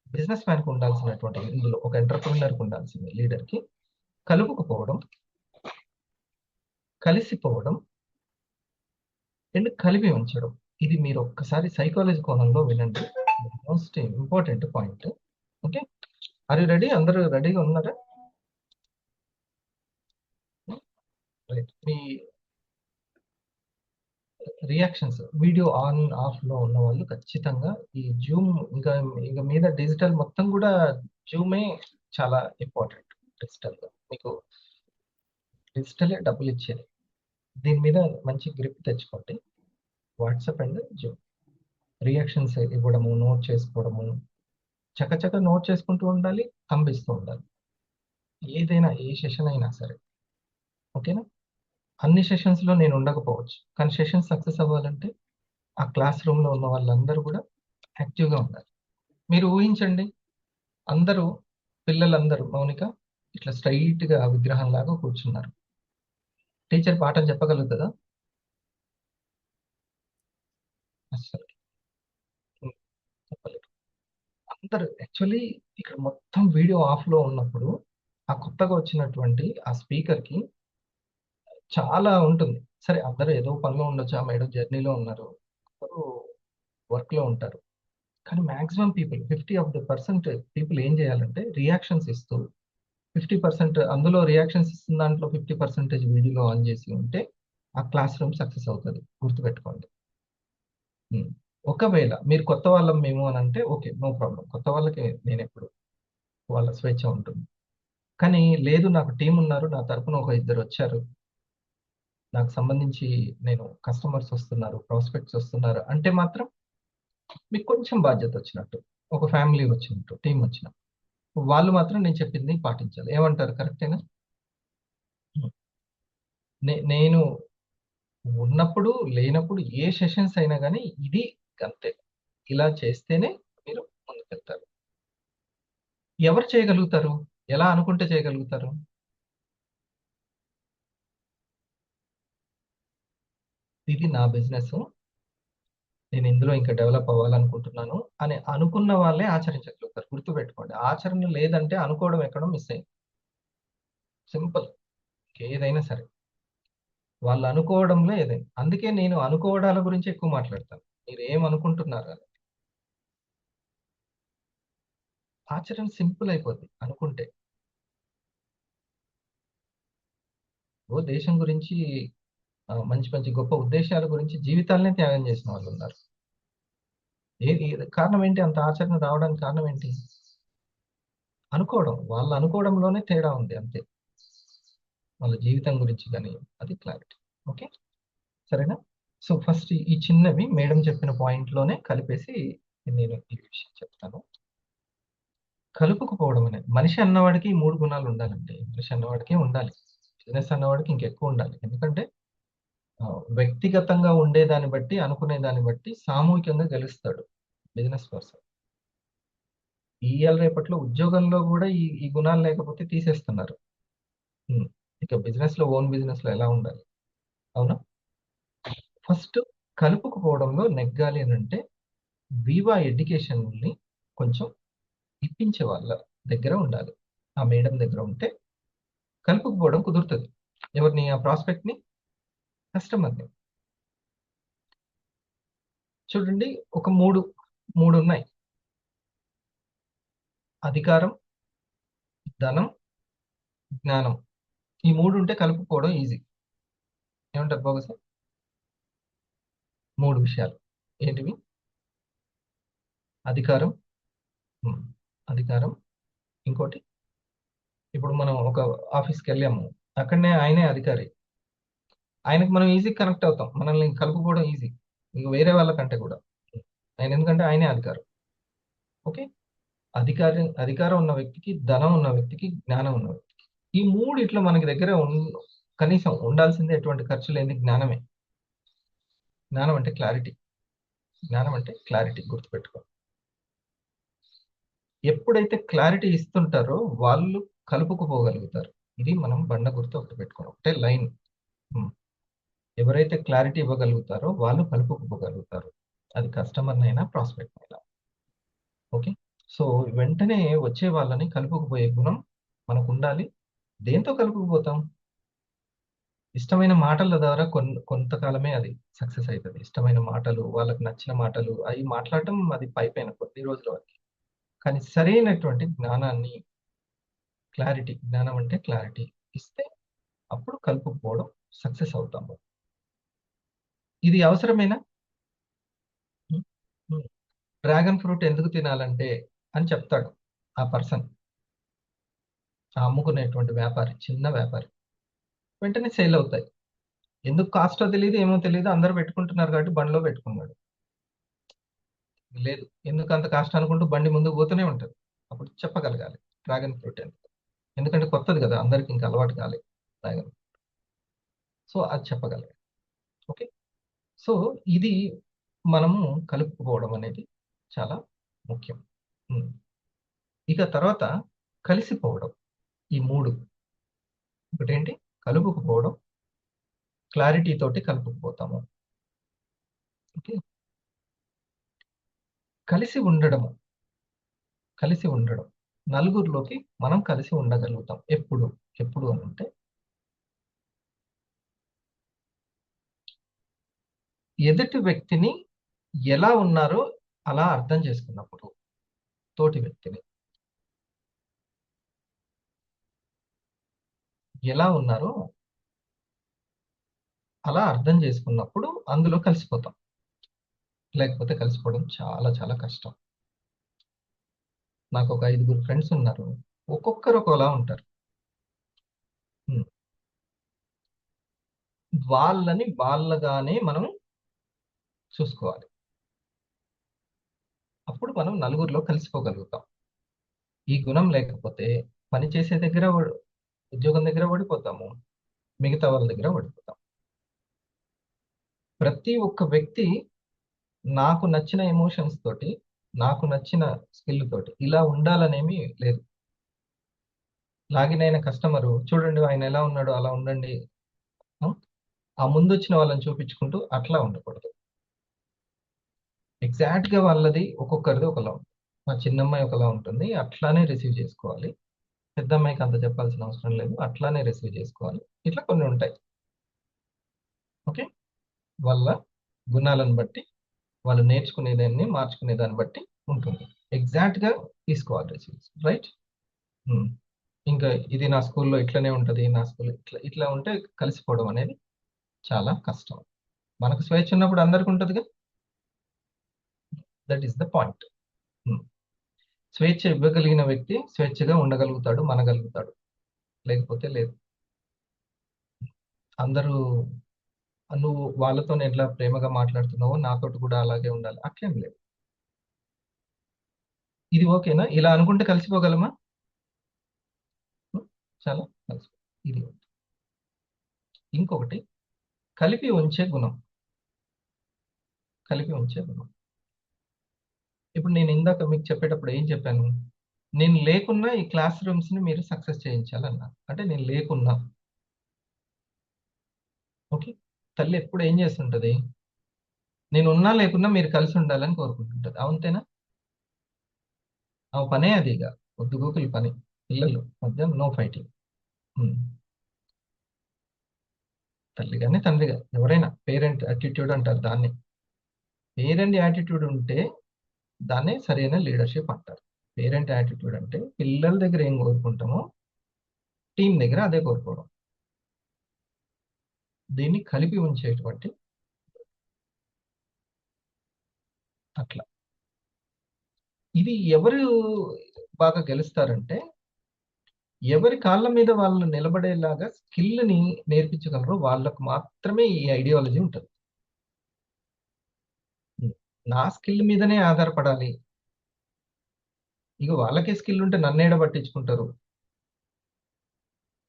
బిజినెస్ మ్యాన్‌కి ఉండాల్సినటువంటి ఇందులో ఒక ఎంటర్‌ప్రెన్యూర్‌కి ఉండాల్సింది లీడర్‌కి కలుపుకుపోవడం, కలిసిపోవడం అండ్ కలిపి ఉంచడం. ఇది మీరు ఒక్కసారి సైకాలజీ కోణంలో వినండి. Most important point. Okay. Are you ready? అందరూ రెడీగా ఉన్నారా? రైట్. మీ రియాక్షన్స్ వీడియో ఆన్, ఆఫ్‌లో ఉన్న వాళ్ళు ఖచ్చితంగా ఈ జూమ్ ఇంకా ఇక మీద డిజిటల్ మొత్తం కూడా జూమే చాలా ఇంపార్టెంట్ డిజిటల్‌గా. మీకు డిజిటలే డబ్బులిచ్చేది. దీని మీద మంచి గ్రిప్ తెచ్చుకోండి. WhatsApp and Zoom. రియాక్షన్స్ ఇవ్వడము, నోట్ చేసుకోవడము, చకచక నోట్ చేసుకుంటూ ఉండాలి, థంబ్ ఉండాలి. ఏదైనా ఏ సెషన్ అయినా సరే. ఓకేనా? అన్ని సెషన్స్‌లో నేను ఉండకపోవచ్చు. కానీ సెషన్ సక్సెస్ అవ్వాలంటే ఆ క్లాస్ రూమ్‌లో ఉన్న వాళ్ళందరూ కూడా యాక్టివ్‌గా ఉండాలి. మీరు ఊహించండి, అందరూ పిల్లలందరూ మౌనిక ఇట్లా స్ట్రెయిట్‌గా విగ్రహంలాగా కూర్చున్నారు. టీచర్ పాఠం చెప్పగలుగుతదా? అస్సలు. హ్మ్. చెప్పలేరు. అందరూ యాక్చువల్లీ ఇక్కడ మొత్తం వీడియో ఆఫ్‌లో ఉన్నప్పుడు ఆ కొత్తగా వచ్చినటువంటి ఆ స్పీకర్‌కి చాలా ఉంటుంది. సరే అందరూ ఏదో పనిలో ఉండొచ్చు. ఆమె ఏదో జర్నీలో ఉన్నారు. అందరూ వర్క్‌లో ఉంటారు. కానీ మాక్సిమం పీపుల్ 50% పీపుల్ ఏం చేయాలంటే రియాక్షన్స్ ఇస్తూ 50% అందులో రియాక్షన్స్ ఇస్తున్న దాంట్లో 50% వీడియోలో ఆన్ చేసి ఉంటే ఆ క్లాస్ రూమ్ సక్సెస్ అవుతది. గుర్తుపెట్టుకోండి. హ్మ్. ఒకవేళ మీరు కొత్త వాళ్ళం మేము అనంటే ఓకే. No problem. కొత్త వాళ్ళకి నేనెప్పుడు వాళ్ళ స్వేచ్ఛ ఉంటుంది. కానీ లేదు నాకు టీమ్ ఉన్నారు. నా తరపున ఒక ఇద్దరొచ్చారు. నాకు సంబంధించి నేను కస్టమర్స్ వస్తున్నారు, ప్రాస్పెక్ట్స్ వస్తున్నారు అంటే మాత్రం మీకు కొంచెం బాధ్యతొచ్చినట్టు. ఒక ఫ్యామిలీ వచ్చినట్టు, టీమ్ వచ్చినట్టు. వాళ్ళు మాత్రం నేను చెప్పింది పాటించాలి. ఏమంటారు కరెక్టేనా? హ్మ్. నేను ఉన్నప్పుడు, లేనప్పుడు ఏ సెషన్స్ అయినా గాని ఇది అంతే. ఇలా చేస్తేనే మీరు ముందుకెళ్తారు. ఎవరు చేయగలుగుతారు? ఎలా అనుకుంటే చేయగలుగుతారు? ఇది నా బిజినెసు. నేను ఇందులో ఇంకా డెవలప్ అవ్వాలనుకుంటున్నాను అని అనుకున్న వాళ్ళే ఆచరించగలుగుతారు. గుర్తుపెట్టుకోండి. ఆచరణ లేదంటే అనుకోవడం ఎక్కడో మిస్ అయింది. సింపుల్. ఏదైనా సరే. వాళ్ళు అనుకోవడంలో ఏదైనా. అందుకే నేను అనుకోవడాల గురించి ఎక్కువ మాట్లాడతాను. మీరేమనుకుంటున్నారు అని. ఆచరణ సింపుల్ అయిపోద్ది అనుకుంటే. ఓ దేశం గురించి మంచి మంచి గొప్ప ఉద్దేశ్యాల గురించి జీవితాలనే త్యాగం చేసిన వాళ్ళున్నారు. ఏది కారణం ఏంటి? అంత ఆచరణ రావడానికి కారణం ఏంటి? అనుకోవడం. వాళ్ళు అనుకోవడంలోనే తేడా ఉంది అంతే. వాళ్ళ జీవితం గురించి గాని అది క్లారిటీ. ఓకే. సరేనా? సో, ఫస్ట్ ఈ చిన్నవి మేడం చెప్పిన పాయింట్‌లోనే కలిపేసి నేను ఈ విషయం చెప్తాను. కలుపుకుపోవడం అనేది మనిషి అన్నవాడికి 3 గుణాలు ఉండాలండి. మనిషి అన్నవాడికి ఉండాలి. బిజినెస్ అన్నవాడికి ఇంకెక్కువ ఉండాలి. ఎందుకంటే వ్యక్తిగతంగా ఉండేదాన్ని బట్టి, అనుకునే దాన్ని బట్టి సామూహికంగా గెలుస్తాడు బిజినెస్ పర్సన్. ఇయాల రేపట్లో ఉద్యోగంలో గూడా ఈ గుణాలు లేకపోతే తీసేస్తున్నారు. హ్మ్. ఇక ఓన్ బిజినెస్‌లో ఎలా ఉండాలి? అవునా? ఫస్ట్ కలుపుకుపోవడంలో నెగ్గాలి అనంటే వివా ఎడ్యుకేషన్‌ని కొంచెం ఇప్పించే వాళ్ళ దగ్గర ఉండాలి. ఆ మేడం దగ్గర ఉంటే కలుపుకుపోవడం కుదురుతది. ఎవరిని? ఆ ప్రాస్పెక్ట్‌ని, కస్టమర్‌ని. చూడండి ఒక 3 ఉన్నాయి. అధికారం, ధనం, జ్ఞానం. ఈ 3 ఉంటే కలుపుకోవడం ఈజీ. ఏమంటారు బాగా సార్? 3 విషయాలు. ఏంటివి? అధికారం, హ్మ్. అధికారం. ఇంకోటి ఇప్పుడు మనం ఒక ఆఫీస్‌కెళ్ళాము. అక్కడనే ఆయనే అధికారి. ఆయనకి మనం ఈజీగా కనెక్ట్ అవుతాం. మనల్ని కలుపుకోవడం ఈజీ. ఇంక వేరే వాళ్ళకంటే కూడా. ఆయన ఎందుకంటే ఆయనే అధికారం. ఓకే. అధికారం ఉన్న వ్యక్తికి, ధనం ఉన్న వ్యక్తికి, జ్ఞానం ఉన్న వ్యక్తికి. ఈ మూడిట్లో మనకి దగ్గర కనీసం ఉండాల్సింది ఎటువంటి ఖర్చు లేని జ్ఞానమే. జ్ఞానం అంటే క్లారిటీ. జ్ఞానం అంటే క్లారిటీ, గుర్తుపెట్టుకో. ఎప్పుడైతే క్లారిటీ ఇస్తుంటారో వాళ్ళు కలుపుకుపోగలుగుతారు. ఇది మనం బండ గుర్తు ఒకటి పెట్టుకోవడం, ఒకటే లైన్. ఎవరైతే క్లారిటీ ఇవ్వగలుగుతారో వాళ్ళు కలుపుకుపోగలుగుతారు. అది కస్టమర్ అయినా ప్రాస్పెక్ట్ అయినా. ఓకే. సో వెంటనే వచ్చే వాళ్ళని కలుపుకుపోయే గుణం మనకు ఉండాలి. దేంతో కలుపుకుపోతాం? ఇష్టమైన మాటల ద్వారా కొంతకాలమే అది సక్సెస్ అవుతుంది. ఇష్టమైన మాటలు, వాళ్ళకి నచ్చిన మాటలు అవి మాట్లాడటం అది పైపైన కొద్ది రోజుల వరకు. కానీ సరైనటువంటి జ్ఞానాన్ని, క్లారిటీ, జ్ఞానం అంటే క్లారిటీ ఇస్తే అప్పుడు కలుపుకుపోవడం సక్సెస్ అవుతాము. ఇది అవసరమేనా? డ్రాగన్ ఫ్రూట్ ఎందుకు తినాలంటే అని చెప్తాడు ఆ పర్సన్, ఆ అమ్ముకునేటువంటి వ్యాపారి, చిన్న వ్యాపారి. వెంటనే సేల్ అవుతాయి. ఎందుకు కాస్టో తెలియదు, ఏమో తెలియదు, అందరూ పెట్టుకుంటున్నారు కాబట్టి బండిలో పెట్టుకున్నాడు. లేదు, ఎందుకు అంత కాస్ట్ అనుకుంటూ బండి ముందుకు పోతూనే ఉంటుంది. అప్పుడు చెప్పగలగాలి డ్రాగన్ ఫ్రూట్ ఎందుకు. ఎందుకంటే కొత్తది కదా, అందరికి ఇంకా అలవాటు కాలేదు డ్రాగన్. సో అది చెప్పగలగాలి. ఓకే. సో ఇది మనము కలుపుకోవడం అనేది చాలా ముఖ్యం. ఇక తర్వాత కలిసిపోవడం. ఈ 3, ఒకటేంటి? కలుపుకుపోవడం, క్లారిటీ తోటి కలుపుకుపోతాము. ఓకే. కలిసి ఉండడము, కలిసి ఉండడం. నలుగురిలోకి మనం కలిసి ఉండగలుగుతాం. ఎప్పుడు ఎప్పుడు అని అంటే, ఎదుటి వ్యక్తిని ఎలా ఉన్నారో అలా అర్థం చేసుకున్నప్పుడు, తోటి వ్యక్తిని ఎలా ఉన్నారో అలా అర్థం చేసుకున్నప్పుడు అందులో కలిసిపోతాం. లేకపోతే కలిసిపోవడం చాలా చాలా కష్టం. నాకు ఒక 5 ఫ్రెండ్స్ ఉన్నారు. ఒక్కొక్కరు ఒకలా ఉంటారు. వాళ్ళని వాళ్ళగానే మనం చూసుకోవాలి. అప్పుడు మనం నలుగురిలో కలిసిపోగలుగుతాం. ఈ గుణం లేకపోతే పని చేసే దగ్గర ఉద్యోగం దగ్గర ఓడిపోతాము, మిగతా వాళ్ళ దగ్గర ఓడిపోతాం. ప్రతి ఒక్క వ్యక్తి నాకు నచ్చిన ఎమోషన్స్ తోటి, నాకు నచ్చిన స్కిల్ తోటి ఇలా ఉండాలనేమి లేదు. లాగిన్ అయిన కస్టమరు చూడండి ఆయన ఎలా ఉన్నాడో అలా ఉండండి, ఆ ముందు వచ్చిన వాళ్ళని చూపించుకుంటూ అట్లా ఉండకూడదు. ఎగ్జాక్ట్ గా వాళ్ళది ఒక్కొక్కరిది ఒకలా ఉంటుంది. మా చిన్నమ్మాయి ఒకలా ఉంటుంది, అట్లానే రిసీవ్ చేసుకోవాలి. పెద్ద అమ్మాయికి అంత చెప్పాల్సిన అవసరం లేదు, అట్లానే రిసీవ్ చేసుకోవాలి. ఇట్లా కొన్ని ఉంటాయి. ఓకే. వాళ్ళ గుణాలను బట్టి, వాళ్ళు నేర్చుకునేదాన్ని మార్చుకునే దాన్ని బట్టి ఉంటుంది. ఎగ్జాక్ట్ గా తీసుకోవాలి రిసీవ్స్, రైట్. ఇంకా ఇది నా స్కూల్లో ఇట్లనే ఉంటుంది, నా స్కూల్ ఇట్లా ఇట్లా ఉంటే కలిసిపోవడం అనేది చాలా కష్టం. మనకు స్వేచ్ఛ ఉన్నప్పుడు అందరికి ఉంటుందిగా. That is the point. స్వేచ్ఛ ఇవ్వగలిగిన వ్యక్తి స్వేచ్ఛగా ఉండగలుగుతాడు, మనగలుగుతాడు. లేకపోతే లేదు. అందరూ నువ్వు వాళ్ళతో ఎట్లా ప్రేమగా మాట్లాడుతున్నావో నాతోటి కూడా అలాగే ఉండాలి, అట్లేం లేదు. ఇది ఓకేనా? ఇలా అనుకుంటే కలిసిపోగలమా? చాలా కలిసి. ఇది ఇంకొకటి, కలిపి ఉంచే గుణం. కలిపి ఉంచే గుణం. ఇప్పుడు నేను ఇందాక మీకు చెప్పేటప్పుడు ఏం చెప్పాను? నేను లేకున్నా ఈ క్లాస్ రూమ్స్ ని మీరు సక్సెస్ చేయించాలన్నా, అంటే నేను లేకున్నా. ఓకే. తల్లి ఎప్పుడు ఏం చేస్తుంటది? నేను ఉన్నా లేకున్నా మీరు కలిసి ఉండాలని కోరుకుంటుంటది. అవుంతేనా? ఆ పనే అది. ఇక పొద్దుగూకుల పని. పిల్లలు మధ్య నో ఫైటింగ్. తల్లి కానీ తండ్రి కానీ ఎవరైనా పేరెంట్ యాటిట్యూడ్ అంటారు దాన్ని. పేరెంట్ యాటిట్యూడ్ ఉంటే దాన్నే సరైన లీడర్షిప్ అంటారు. పేరెంట్ యాటిట్యూడ్ అంటే పిల్లల దగ్గర ఏం కోరుకుంటామో టీం దగ్గర అదే కోరుకోవడం. దీన్ని కలిపి ఉంచేటువంటి అట్లా. ఇది ఎవరు బాగా గెలుస్తారంటే, ఎవరి కాళ్ళ మీద వాళ్ళు నిలబడేలాగా స్కిల్ని నేర్పించగలరో వాళ్ళకు మాత్రమే ఈ ఐడియాలజీ ఉంటుంది. నా స్కిల్ మీదనే ఆధారపడాలి, ఇక వాళ్ళకే స్కిల్ ఉంటే నన్నేడ పట్టించుకుంటారు,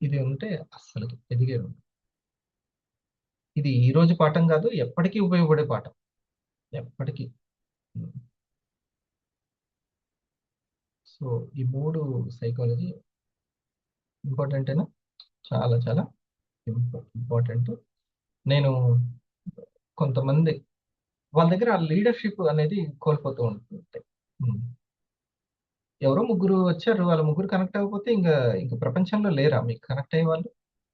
ఇది ఉంటే అస్సలు ఎదిగే ఉండదు. ఇది ఈ రోజు పాఠం కాదు, ఎప్పటికీ ఉపయోగపడే పాఠం, ఎప్పటికీ. సో ఈ 3 సైకాలజీ ఇంపార్టెంటేనా? చాలా చాలా ఇంపార్టెంట్. నేను కొంతమంది వాళ్ళ దగ్గర ఆ లీడర్షిప్ అనేది కోల్పోతూ ఉంటుంది. ఉమ్. ఎవరో ముగ్గురు వచ్చారు, వాళ్ళ ముగ్గురు కనెక్ట్ అవ్వకపోతే ఇంకా ప్రపంచంలో లేరా మీకు కనెక్ట్ అయ్యే వాళ్ళు?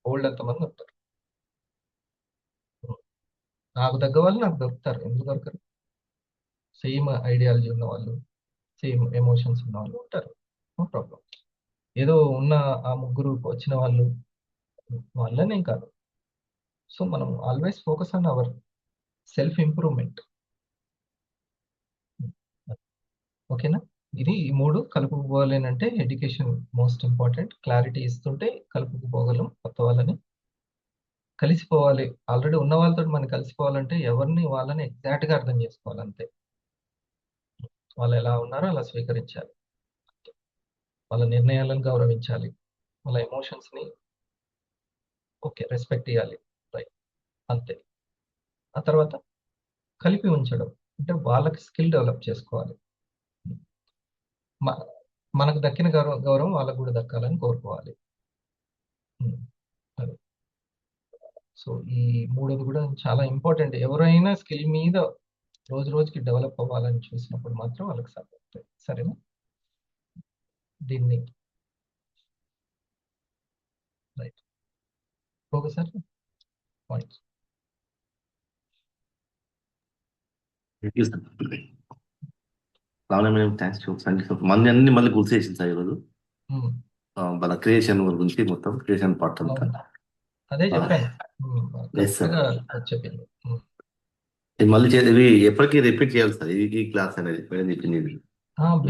ఓల్డ్ ఎంతమంది ఉంటారు. ఉమ్. నాకు తగ్గ వాళ్ళు నాకు దొరుకుతారు, ఎందుకు దొరకరు? సేమ్ ఐడియాలజీ ఉన్న వాళ్ళు, సేమ్ ఎమోషన్స్ ఉన్న వాళ్ళు ఉంటారు, నో ప్రాబ్లం. ఏదో ఉన్న ఆ ముగ్గురు వచ్చిన వాళ్ళు వాళ్ళనే కాదు. సో మనం always focus on our self improvement. ఓకేనా? ఇది ఈ 3 కలుపుకుపోవాలేనంటే ఎడ్యుకేషన్ మోస్ట్ ఇంపార్టెంట్. క్లారిటీ ఇస్తుంటే కలుపుకుపోగలం కొత్త వాళ్ళని. కలిసిపోవాలి. ఆల్రెడీ ఉన్న వాళ్ళతోటి మనం కలిసిపోవాలంటే ఎవరిని వాళ్ళని ఎగ్జాక్ట్‌గా అర్థం చేసుకోవాలి అంతే. వాళ్ళు ఎలా ఉన్నారో అలా స్వీకరించాలి. వాళ్ళ నిర్ణయాలను గౌరవించాలి. వాళ్ళ ఎమోషన్స్‌ని ఓకే. రెస్పెక్ట్ ఇయ్యాలి. రైట్. అంతే. ఆ తర్వాత కలిపి ఉంచడం. అంటే వాళ్ళకి స్కిల్ డెవలప్ చేసుకోవాలి. మ మనకు దక్కిన గౌరవం వాళ్ళకి కూడా దక్కాలని కోరుకోవాలి. హ్మ్. అది. సో ఈ మూడోది కూడా చాలా ఇంపార్టెంట్. ఎవరైనా స్కిల్ మీద రోజు రోజుకి డెవలప్ అవ్వాలని చూసినప్పుడు మాత్రం వాళ్ళకి సపోర్ట్. సరేనా? దీన్ని రైట్. ఒకసారి పాయింట్స్. Thank you sir. రావడం థ్యాంక్స్ థ్యాంక్ యూ సార్. మన అన్ని మళ్ళీ గుర్తు చేసింది సార్ ఈరోజు. హ్మ్. మన క్రియేషన్ గురించి మొత్తం క్రియేషన్ పార్ట్ అంతా. అవును. అదే చెప్పాను. Yes, sir. కరెక్ట్‌గా చెప్పింది. ఇది మళ్ళీ ఇవి ఎప్పటికీ రిపీట్ చేయాలి సార్ ఈ క్లాస్ అనేది మేడం చెప్పింది ఇది.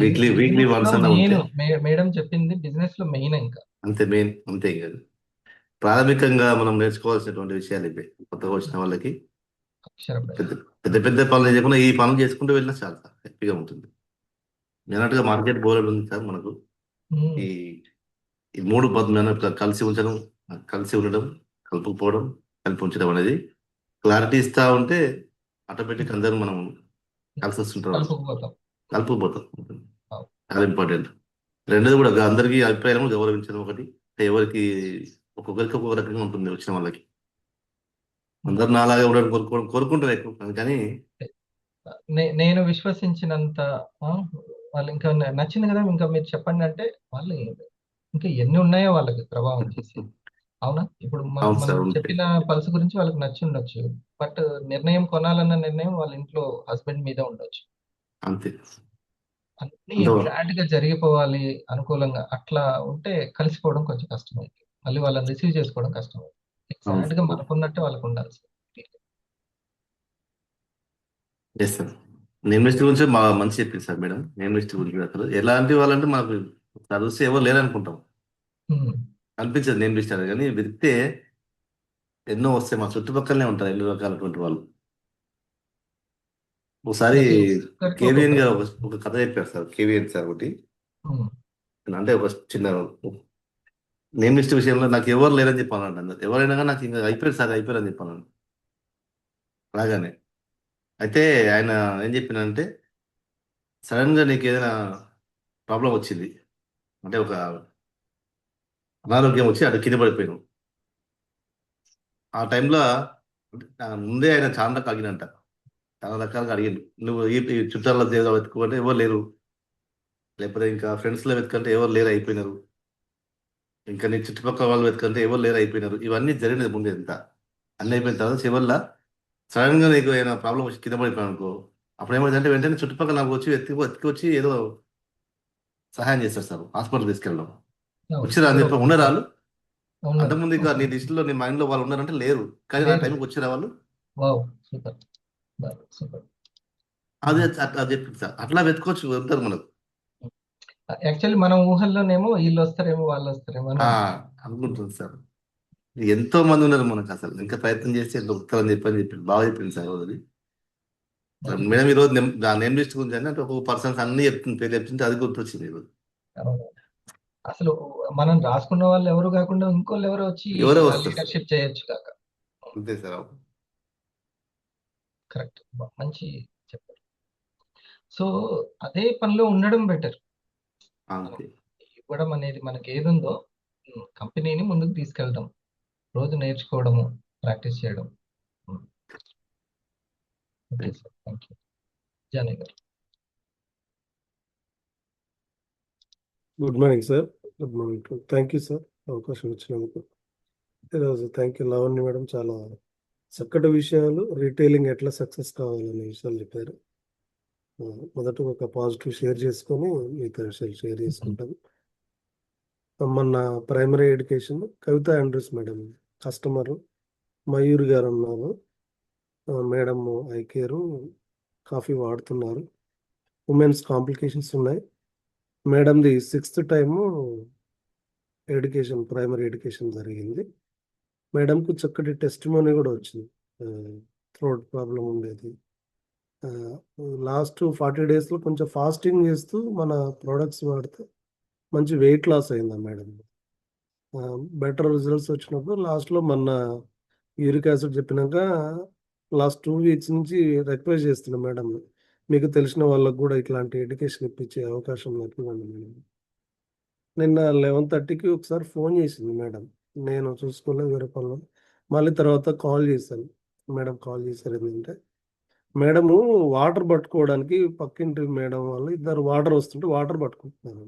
వీక్లీ బిజినెస్ వన్స్ లో అన్న మెయిన్ ఉంటే మేడం చెప్పింది బిజినెస్ లో మెయిన్ ఇంకా. అంతే మెయిన్ అంతే కాదు. ప్రాథమికంగా మనం నేర్చుకోవాల్సినటువంటి విషయాలు ఇవి కొత్తగా వచ్చిన వాళ్ళకి. అక్షరాభ్యాసం. పెద్ద పెద్ద పెద్ద పనులు చేయకుండా ఈ పనులు చేసుకుంటూ వెళ్ళినా చాలా సార్ హ్యాపీగా ఉంటుంది. నేనట్టుగా మార్కెట్ బోర్డు ఉంది సార్ మనకు. హ్మ్. ఈ ఈ 3 పద్ధతులు కలిసి ఉంచడం, కలిసి ఉండడం, కలుపుకుపోవడం, కలిపి ఉంచడం అనేది క్లారిటీ ఇస్తా ఉంటే ఆటోమేటిక్ అందరూ మనం కలిసి వస్తుంటాం, కలుపుకుపోతాం. కలుపుకుపోతాం. అవును. చాలా ఇంపార్టెంట్. రెండోది కూడా అందరికీ అభిప్రాయం గౌరవించడం ఒకటి. ఎవరికి ఒక్కొక్కరికి ఒక్కొక్క రకంగా ఉంటుంది వచ్చిన వాళ్ళకి. అందరు నాలాగా ఉండడం కోరుకుంటారు ఎక్కువ, కానీ నేను విశ్వసించినంత వాళ్ళు ఇంకా నచ్చింది కదా, ఇంకా మీరు చెప్పండి అంటే వాళ్ళు ఇంకా ఎన్ని ఉన్నాయో వాళ్ళకి ప్రభావం చేసి. అవునా? ఇప్పుడు అవును మనం సార్ ఉంటాయి. చెప్పిన పల్స్ గురించి వాళ్ళకి నచ్చి ఉండొచ్చు, బట్ నిర్ణయం కొనాలన్న నిర్ణయం వాళ్ళ ఇంట్లో హస్బెండ్ మీద ఉండొచ్చు. అంతే అన్ని అంతే. ఎగ్జాక్ట్ గా జరిగిపోవాలి అనుకూలంగా అట్లా ఉంటే కలిసిపోవడం కొంచెం కష్టమైంది. మళ్ళీ వాళ్ళని రిసీవ్ చేసుకోవడం కష్టమైంది. ఎగ్జాక్ట్ గా మనకున్నట్టు వాళ్ళకు ఉండాల్సి. Yes sir. నేను మిస్టర్ గురించి మంచి చెప్పింది సార్ మేడం. నేను మిస్టర్ గురించి అసలు ఎలాంటి వాళ్ళంటే మనకు చదివిస్తే ఎవరు లేరనుకుంటాం, అనిపించదు నేను మిస్టర్ కానీ వెతికితే ఎన్నో వస్తాయి. మా చుట్టుపక్కలనే ఉంటారు ఎన్నో రకాలటువంటి వాళ్ళు. ఒకసారి ప్రతి ఒక్కరికి కేవీఎన్ ఒక్కొక్కరు. గారు ఒక కథ చెప్పారు సార్. కేవీఎన్ సార్ ఒకటి ఉమ్, అంటే ఒక చిన్న నేమ్ లిస్ట్ విషయంలో నాకు ఎవరు లేరని చెప్పాను అందరు. ఎవరైనా కానీ నాకు ఇంకా అయిపోయారు సార్ అయిపోయారు అని చెప్పాను అలాగానే. అయితే ఆయన ఏం చెప్పినంటే సడన్ గా నీకు ఏదైనా ప్రాబ్లం వచ్చింది అంటే ఒక అనారోగ్యం వచ్చి అటు కింద పడిపోయాను. ఆ టైంలో ముందే ఆయన చాలా రకాలు అడిగినంట, చాలా రకాలుగా అడిగాను. నువ్వు ఈ చుట్టాల దేవుడు వెతుకుంటే ఎవరు లేరు, లేకపోతే ఇంకా ఫ్రెండ్స్లో వెతుకంటే ఎవరు లేరు అయిపోయినారు, ఇంకా నీ చుట్టుపక్కల వాళ్ళు వెతుకంటే ఎవరు లేరు అయిపోయినారు. ఇవన్నీ జరిగినది ముందు ఎంత అన్ని అయిపోయిన తర్వాత చివరిలో సడన్ గా నీకు ఏదైనా ప్రాబ్లం వచ్చి కింద పడిపోయాను అనుకో, అప్పుడు ఏమైందంటే వెంటనే చుట్టుపక్కల నాకు వచ్చి వెతికి వచ్చి ఏదో సహాయం చేస్తారు సార్. హాస్పిటల్ తీసుకెళ్ళడం అవును. వచ్చిరా అని ఎవరో చెప్పి ఒకరు ఉండరు ఉంటారు. వాళ్ళు. ఉన్నారు. అంతకుముందు ఇంకా నీ లిస్టులో నీ మైండ్ లో వాళ్ళు ఉన్నారంటే లేరు, కానీ ఆ లేదు. టైంకి వచ్చిరా వాళ్ళు. Wow, super super. అది అట్లా చెప్పింది సార్. అట్లా వెతుకోవచ్చు వెళ్తారు మనకు. యాక్చువల్లీ మన ఊహల్లోనేమో వీళ్ళు వస్తారేమో వాళ్ళు వస్తారేమో అని ఆ అనుకుంటాం. అనుకుంటుంది సార్. ఎంతో మంది ఉన్నారు మనకు, అసలు ఇంకా ప్రయత్నం చేస్తే దొరుకుతారని చెప్పింది. బాగా చెప్పింది సార్ అది. మేడం ఈ రోజు నేమ్ లిస్ట్ గురించి అంటే ఒక్కొక్క పర్సన్స్ అన్ని చెప్తుంది, పేరు చెప్తుంటే అది గుర్తొచ్చింది ఈరోజు. అవును. అసలు మనం రాసుకున్న వాళ్ళు ఎవరు కాకుండా ఇంకోళ్ళు ఎవరో వచ్చి ఎవరో వస్తారు సార్. లీడర్షిప్ చేయొచ్చు కాక. అంతే సార్. కరెక్ట్. మంచి చెప్పారు. సో అదే పనిలో ఉండడం బెటర్. మనం అంతే. ఇవ్వడం అనేది మనకి ఏదుందో కంపెనీని ముందుకు తీసుకెళ్ళడం, రోజు నేర్చుకోవడము, ప్రాక్టీస్ చేయడం. Okay sir, thank you. Janaiah గారు. Good morning sir. Good morning. Thank you sir అవకాశం ఇచ్చినందుకు. ఈరోజు థ్యాంక్ యూ లావణ్య మేడం, చాలా చక్కటి విషయాలు రీటైలింగ్ ఎట్లా సక్సెస్ కావాలనే విషయాలు చెప్పారు. మొదట ఒక పాజిటివ్ షేర్ చేసుకొని మిగతా విషయాలు షేర్ చేసుకుంటాను. మొన్న ప్రైమరీ ఎడ్యుకేషన్ కవిత ఆండ్రూస్ మేడం కస్టమర్ మయూర్ గారు ఉన్నారు. మేడం ఐ కేరు కాఫీ వాడుతున్నారు. ఉమెన్స్ కాంప్లికేషన్స్ ఉన్నాయి. మేడంది 6th టైము ప్రైమరీ ఎడ్యుకేషన్ జరిగింది. మేడంకు చక్కటి టెస్టిమోనీ కూడా వచ్చింది. థ్రోట్ ప్రాబ్లం ఉండేది. లాస్ట్ 40 డేస్లో కొంచెం ఫాస్టింగ్ చేస్తూ మన ప్రోడక్ట్స్ వాడితే మంచి వెయిట్ లాస్ అయిందా మేడం. బెటర్ రిజల్ట్స్ వచ్చినప్పుడు లాస్ట్లో మొన్న యూరిక్ యాసిడ్ చెప్పినాక లాస్ట్ 2 వీక్స్ నుంచి రిక్వెస్ట్ చేస్తున్నాం మేడం, మీకు తెలిసిన వాళ్ళకు కూడా ఇట్లాంటి ఎడ్యుకేషన్ ఇప్పించే అవకాశం నాకు ఇవ్వండి మేడం. నిన్న 11:30కి ఒకసారి ఫోన్ చేసింది మేడం. నేను చూసుకోలేదు, వేరే పనులు. మళ్ళీ తర్వాత కాల్ చేశాను. మేడం కాల్ చేశారు. ఏంటంటే మేడము వాటర్ పట్టుకోవడానికి పక్కింటి మేడం వాళ్ళు ఇద్దరు వాటర్ వస్తుంటే వాటర్ పట్టుకుంటున్నారు.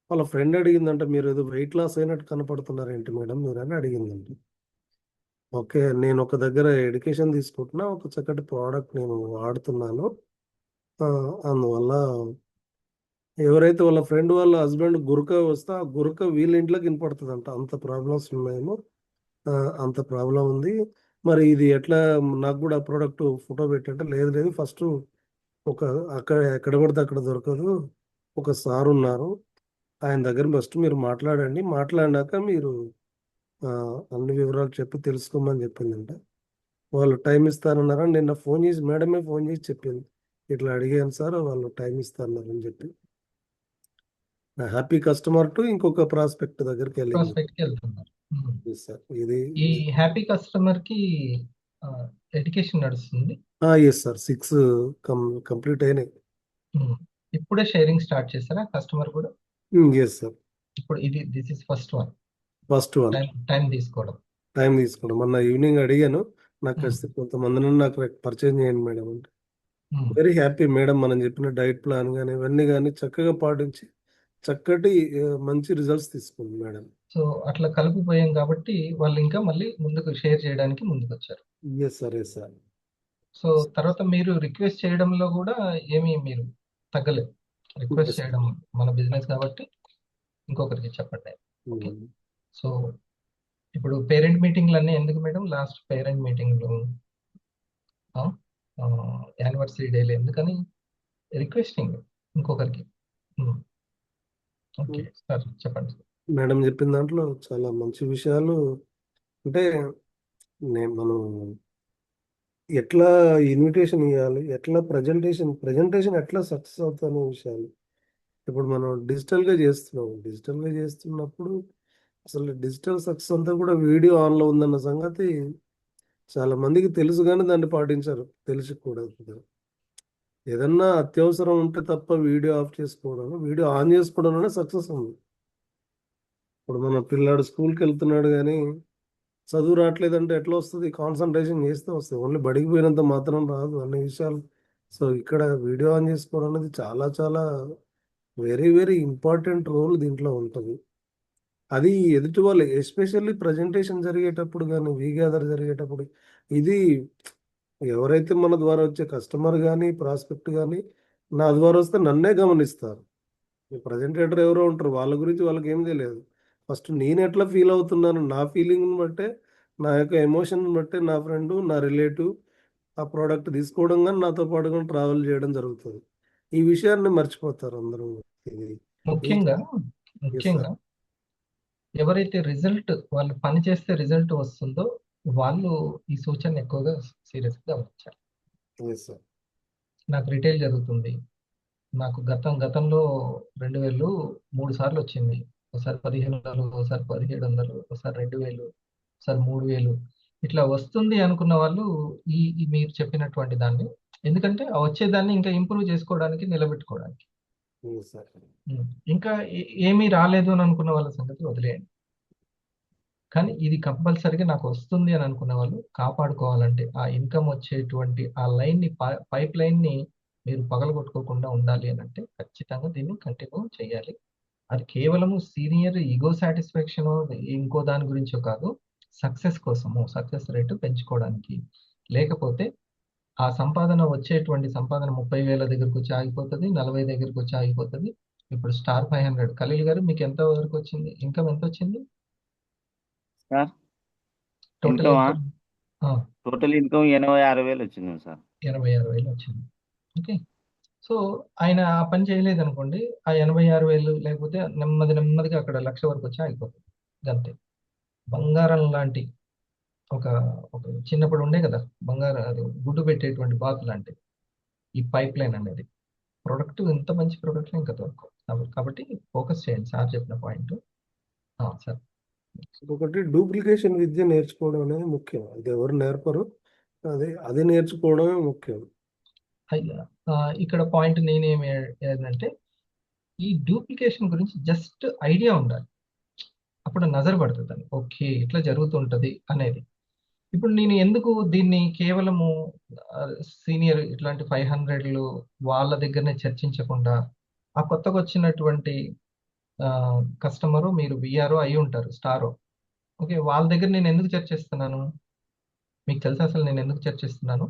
వాళ్ళ ఫ్రెండ్ అడిగిందంట, మీరు ఏదో వెయిట్ లాస్ అయినట్టు కనపడుతున్నారు ఏంటి మేడం మీరు అని అడిగిందంట. ఓకే, నేను ఒక దగ్గర ఎడ్యుకేషన్ తీసుకుంటున్నా, ఒక చక్కటి ప్రోడక్ట్ నేను వాడుతున్నాను. అందువల్ల ఎవరైతే వాళ్ళ ఫ్రెండ్ వాళ్ళ హస్బెండ్ గురక వస్తే ఆ గురక వీళ్ళ ఇంట్లోకి వినపడుతుందంట. అంత ప్రాబ్లమ్స్ ఉన్నాయేమో, అంత ప్రాబ్లం ఉంది. మరి ఇది ఎట్లా, నాకు కూడా ప్రోడక్ట్ ఫోటో పెట్టంటే, లేదు లేదు ఫస్ట్ ఒక అక్కడ ఎక్కడ పడితే అక్కడ దొరకదు, ఒక సార్ ఉన్నారు, ఆయన దగ్గర ఫస్ట్ మీరు మాట్లాడండి, మాట్లాడినాక మీరు అన్ని వివరాలు చెప్పి తెలుసుకోమని చెప్పిందంట. వాళ్ళు టైం ఇస్తారన్నారని నిన్న ఫోన్ చేసి మేడమే ఫోన్ చేసి చెప్పింది, ఇట్లా అడిగాను సార్ వాళ్ళు టైం ఇస్తారన్నారని చెప్పి. హ్యాపీ కస్టమర్ టు ఇంకొక ప్రాస్పెక్ట్ దగ్గరికి వెళ్ళింది ప్రాస్పెక్ట్కి వెళ్తున్నారు. సార్. ఇది ఈ హ్యాపీ కస్టమర్ కి ఎడ్యుకేషన్ నడుస్తుంది. ఎస్ సార్, 6 కంప్లీట్ అయినాయి. ఇప్పుడే షేరింగ్ స్టార్ట్ చేశారా కస్టమర్ కూడా? ఎస్ సార్, ఇప్పుడు this is first one. Time తీసుకోవడం. మొన్న ఈవినింగ్ అడిగాను, నాకు కొంతమంది నాకు పర్చేజ్ చేయండి మేడం అంటే. వెరీ హ్యాపీ మేడం, మనం చెప్పిన డైట్ ప్లాన్ కానీ ఇవన్నీ కానీ చక్కగా పాటించి చక్కటి మంచి రిజల్ట్స్ తీసుకుంది మేడం. సో అట్లా కలిపిపోయాం కాబట్టి వాళ్ళు ఇంకా మళ్ళీ ముందుకు షేర్ చేయడానికి ముందుకు వచ్చారు. Yes sir. సో తర్వాత మీరు రిక్వెస్ట్ చేయడంలో కూడా ఏమీ మీరు తగ్గలేదు. రిక్వెస్ట్ చేయడం మన బిజినెస్ కాబట్టి ఇంకొకరికి చెప్పండి. ఓకే. సో ఇప్పుడు పేరెంట్ మీటింగ్లు అన్నీ ఎందుకు మేడం? లాస్ట్ పేరెంట్ మీటింగ్లు యానివర్సరీ డేలు ఎందుకని రిక్వెస్టింగ్ ఇంకొకరికి? ఓకే సార్, చెప్పండి. మేడం చెప్పిన దాంట్లో చాలా మంచి విషయాలు. అంటే మనం ఎట్లా ఇన్విటేషన్ ఇవ్వాలి, ఎట్లా ప్రజెంటేషన్ ఎట్లా సక్సెస్ అవుతాయనే విషయాలు. ఇప్పుడు మనం డిజిటల్గా చేస్తున్నప్పుడు అసలు డిజిటల్ సక్సెస్ అంతా కూడా వీడియో ఆన్లో ఉందన్న సంగతి చాలా మందికి తెలుసు, కానీ దాన్ని పాటించారు. తెలిసి కూడా ఏదన్నా అత్యవసరం ఉంటే తప్ప వీడియో ఆఫ్ చేసుకోవడం, వీడియో ఆన్ చేసుకోవడంలోనే సక్సెస్ ఉంది. ఇప్పుడు మన పిల్లాడు స్కూల్కి వెళ్తున్నాడు కానీ చదువు రావట్లేదంటే ఎట్లా వస్తుంది? కాన్సన్ట్రేషన్ చేస్తే వస్తుంది. ఓన్లీ బడికి పోయినంత మాత్రం రాదు అన్ని విషయాలు. సో ఇక్కడ వీడియో ఆన్ చేసుకోవడం అనేది చాలా చాలా వెరీ వెరీ ఇంపార్టెంట్ రోల్ దీంట్లో ఉంటుంది. అది ఎదుటి వాళ్ళు ఎస్పెషల్లీ ప్రజెంటేషన్ జరిగేటప్పుడు కానీ వీగ్యాదర్ జరిగేటప్పుడు ఇది ఎవరైతే మన ద్వారా వచ్చే కస్టమర్ కానీ ప్రాస్పెక్ట్ కానీ నా ద్వారా వస్తే నన్నే గమనిస్తారు. ప్రజెంటేటర్ ఎవరో ఉంటారు, వాళ్ళ గురించి వాళ్ళకి ఏం తెలియదు. ఫస్ట్ నేను ఎట్లా ఫీల్ అవుతున్నాను, నా ఫీలింగ్ని బట్టే, నా యొక్క ఎమోషన్ బట్టే నా ఫ్రెండ్ నా రిలేటివ్ ఆ ప్రోడక్ట్ తీసుకోవడం కానీ నాతో పాటు కానీ ట్రావెల్ చేయడం జరుగుతుంది. ఈ విషయాన్ని మర్చిపోతారు అందరూ. ఇది ముఖ్యంగా ఎవరైతే వాళ్ళు పని చేస్తే రిజల్ట్ వస్తుందో వాళ్ళు ఈ సూచన ఎక్కువగా సీరియస్గా గమనించాలి. నాకు రిటైల్ జరుగుతుంది, నాకు గతంలో 2000 3 సార్లు వచ్చింది. ఒకసారి 1500, ఒకసారి 1700, ఒకసారి 2000, ఒకసారి 3000. ఇట్లా వస్తుంది అనుకున్న వాళ్ళు ఈ మీరు చెప్పినటువంటి దాన్ని, ఎందుకంటే ఆ వచ్చేదాన్ని ఇంకా ఇంప్రూవ్ చేసుకోవడానికి, నిలబెట్టుకోవడానికి. సార్ ఇంకా ఏమీ రాలేదు అని అనుకున్న వాళ్ళ సంగతి వదిలేయండి. కానీ ఇది కంపల్సరీగా నాకు వస్తుంది అని అనుకున్న వాళ్ళు కాపాడుకోవాలంటే, ఆ ఇన్కమ్ వచ్చేటువంటి ఆ లైన్ని, పైప్ లైన్ని మీరు పగలగొట్టుకోకుండా ఉండాలి అని అంటే ఖచ్చితంగా దీన్ని కంటిన్యూ చేయాలి. అది కేవలము సీనియర్ ఈగో సాటిస్ఫాక్షన్ ఇంకో దాని గురించో కాదు, సక్సెస్ కోసము, సక్సెస్ రేటు పెంచుకోవడానికి. లేకపోతే ఆ సంపాదన, వచ్చేటువంటి సంపాదన 30,000 దగ్గరకు వచ్చి ఆగిపోతుంది, 40 దగ్గరకు వచ్చి ఆగిపోతుంది. ఇప్పుడు స్టార్ 500 ఖలీల్ గారు మీకు ఎంత వరకు వచ్చింది? ఇన్కమ్ ఎంత వచ్చింది? సార్ టోటల్ ఇన్కమా ఇన్కమ్ టోటల్ ఇన్కమ్ 86,000 వచ్చింది సార్. 86,000 వచ్చింది. ఓకే. సో ఆయన ఆ పని చేయలేదు అనుకోండి, ఆ 86,000 లేకపోతే నెమ్మదిగా అక్కడ 1,00,000 వరకు వచ్చి ఆగిపోతుంది. అంతే. బంగారం లాంటి ఒక ఒక చిన్నప్పుడు ఉండే కదా బంగారం, అది గుడ్డు పెట్టేటువంటి బాతు లాంటి ఈ పైప్ లైన్ అనేది. ప్రొడక్ట్ ఎంత మంచి ప్రొడక్ట్ ఇంకా దొరకవు. కాబట్టి ఫోకస్ చేయండి సార్ చెప్పిన పాయింట్. సార్ ఒకటి డూప్లికేషన్ విద్య నేర్చుకోవడం అనేది ముఖ్యం. అది ఎవరు నేర్పరు, అది నేర్చుకోవడమే ముఖ్యం. ఇక్కడ పాయింట్ నేనేమి ఏంటంటే, ఈ డూప్లికేషన్ గురించి జస్ట్ ఐడియా ఉండాలి. అప్పుడు నజర్ పడుతుంది, ఓకే ఇట్లా జరుగుతుంటది అనేది. ఇప్పుడు నేను ఎందుకు దీన్ని కేవలము సీనియర్ ఇట్లాంటి 500లు వాళ్ళ దగ్గరనే చర్చించకుండా, ఆ కొత్తగా వచ్చినటువంటి కస్టమరు, మీరు విఆర్ఓ అయి ఉంటారు, స్టారో, ఓకే, వాళ్ళ దగ్గర నేను ఎందుకు చర్చిస్తున్నాను? మీకు తెలుసా అసలు నేను ఎందుకు చర్చిస్తున్నాను?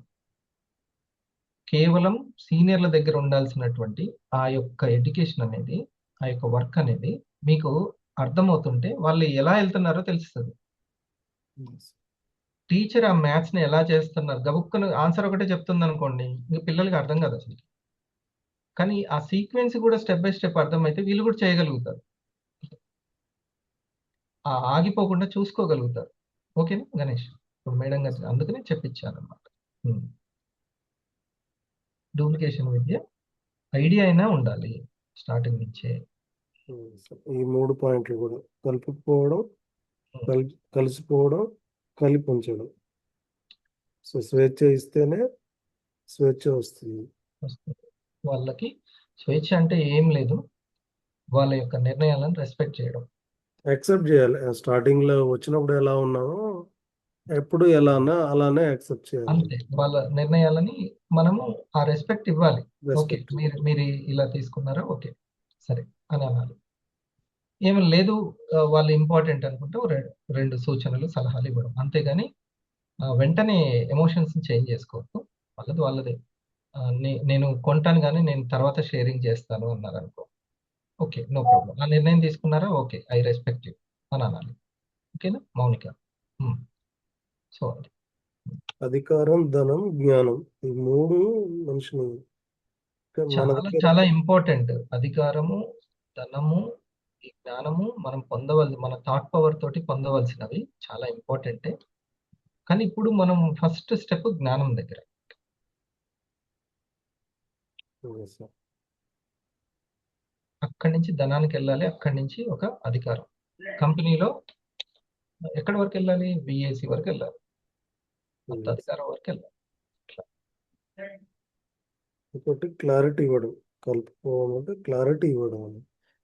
కేవలం సీనియర్ల దగ్గర ఉండాల్సినటువంటి ఆ యొక్క ఎడ్యుకేషన్ అనేది, ఆ యొక్క వర్క్ అనేది మీకు అర్థమవుతుంటే వాళ్ళు ఎలా వెళ్తున్నారో తెలుస్తుంది. టీచర్ ఆ మ్యాథ్స్ ని ఎలా చేస్తున్నారు, గబుక్కును ఆన్సర్ ఒకటే చెప్తుంది అనుకోండి, ఇంకా పిల్లలకి అర్థం కాదు అసలు. కానీ ఆ సీక్వెన్స్ కూడా స్టెప్ బై స్టెప్ అర్థమైతే వీళ్ళు కూడా చేయగలుగుతారు, ఆగిపోకుండా చూసుకోగలుగుతారు. ఓకేనా గణేష్? ఇప్పుడు మేడం గారు అందుకనే చెప్పించాను అనమాట. డూప్లికేషన్ విద్య ఐడియా అయినా ఉండాలి స్టార్టింగ్ నుంచే. ఈ 3 పాయింట్లు కూడా కలుపుకోవడం, కలిసిపోవడం, కలిపి ఉంచడం. సో స్వేచ్ఛ ఇస్తేనే స్వేచ్ఛ వస్తుంది. వాళ్ళకి స్వేచ్ఛ అంటే ఏం లేదు, వాళ్ళ యొక్క నిర్ణయాలను రెస్పెక్ట్ చేయడం, యాక్సెప్ట్ చేయాలి. స్టార్టింగ్ లో వచ్చినప్పుడు ఎలా ఉన్నామో ఎప్పుడు ఎలా అన్నా అలానే యాక్సెప్ట్ చేయాలి. అంతే. వాళ్ళ నిర్ణయాలని మనము ఆ రెస్పెక్ట్ ఇవ్వాలి. ఓకే, రెస్పెక్ట్ మీరు ఇలా తీసుకున్నారా, ఓకే సరే అని అనాలి. ఏమి లేదు వాళ్ళు ఇంపార్టెంట్ అనుకుంటే 2 సూచనలు, సలహాలు ఇవ్వడం, అంతేగాని వెంటనే ఎమోషన్స్ చేంజ్ చేసుకోవద్దు. వాళ్ళదే. నేను కొంటాను కానీ నేను తర్వాత షేరింగ్ చేస్తాను అన్నారు అనుకో, ఓకే నో ప్రాబ్లం. ఆ నిర్ణయం తీసుకున్నారా, ఓకే ఐ రెస్పెక్ట్ యూ అని అనాలి. ఓకేనా మౌనిక? సో అధికారం, ధనం, జ్ఞానం, ఈ 3 మనుషులు చాలా ఇంపార్టెంట్. అధికారము, ధనము, ఈ జ్ఞానము మనం మన థాట్ పవర్ తోటి పొందవలసినవి, చాలా ఇంపార్టెంటే. కానీ ఇప్పుడు మనం ఫస్ట్ స్టెప్ జ్ఞానం దగ్గర. అక్కడి నుంచి ధనానికి వెళ్ళాలి, అక్కడి నుంచి ఒక అధికారం. కంపెనీలో ఎక్కడి వరకు వెళ్ళాలి? బిఏసి వరకు వెళ్ళాలి, అంత అధికారం వరకు వెళ్ళాలి. ఇంకోటి క్లారిటీ ఇవ్వడం. కలుపుకోవడం అంటే క్లారిటీ ఇవ్వడం.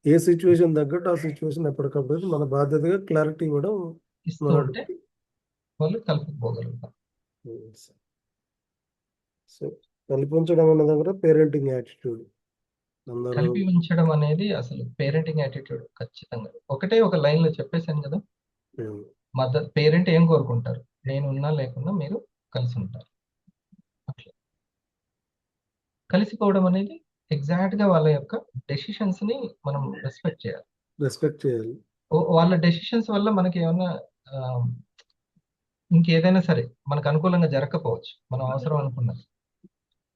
ఏ సిచ్యువేషన్ తగ్గట్టు ఆ సిచ్యువేషన్ ఎప్పటికప్పుడు మన బాధ్యతగా క్లారిటీ ఇవ్వడం ఇస్తూ ఉంటే వాళ్ళు కలుపుకోగలుగుతారు. సో కలిపి ఉంచడం అన్న దగ్గర పేరెంటింగ్ యాటిట్యూడ్. కలిపి ఉంచడం అనేది అసలు పేరెంటింగ్ యాటిట్యూడ్ ఖచ్చితంగా. ఒకటే ఒక లైన్ లో చెప్పేశాను కదా, పేరెంట్ ఏం కోరుకుంటారు? నేను ఉన్నా లేకున్నా మీరు కలిసి ఉంటారు. అట్లా కలిసిపోవడం అనేది ఎగ్జాక్ట్ గా వాళ్ళ యొక్క డెసిషన్స్ ని మనం రెస్పెక్ట్ చేయాలి. వాళ్ళ డెసిషన్స్ వల్ల మనకి ఏమన్నా ఇంకేదైనా సరే మనకు అనుకూలంగా జరగకపోవచ్చు, మనం అవసరం అనుకున్నది.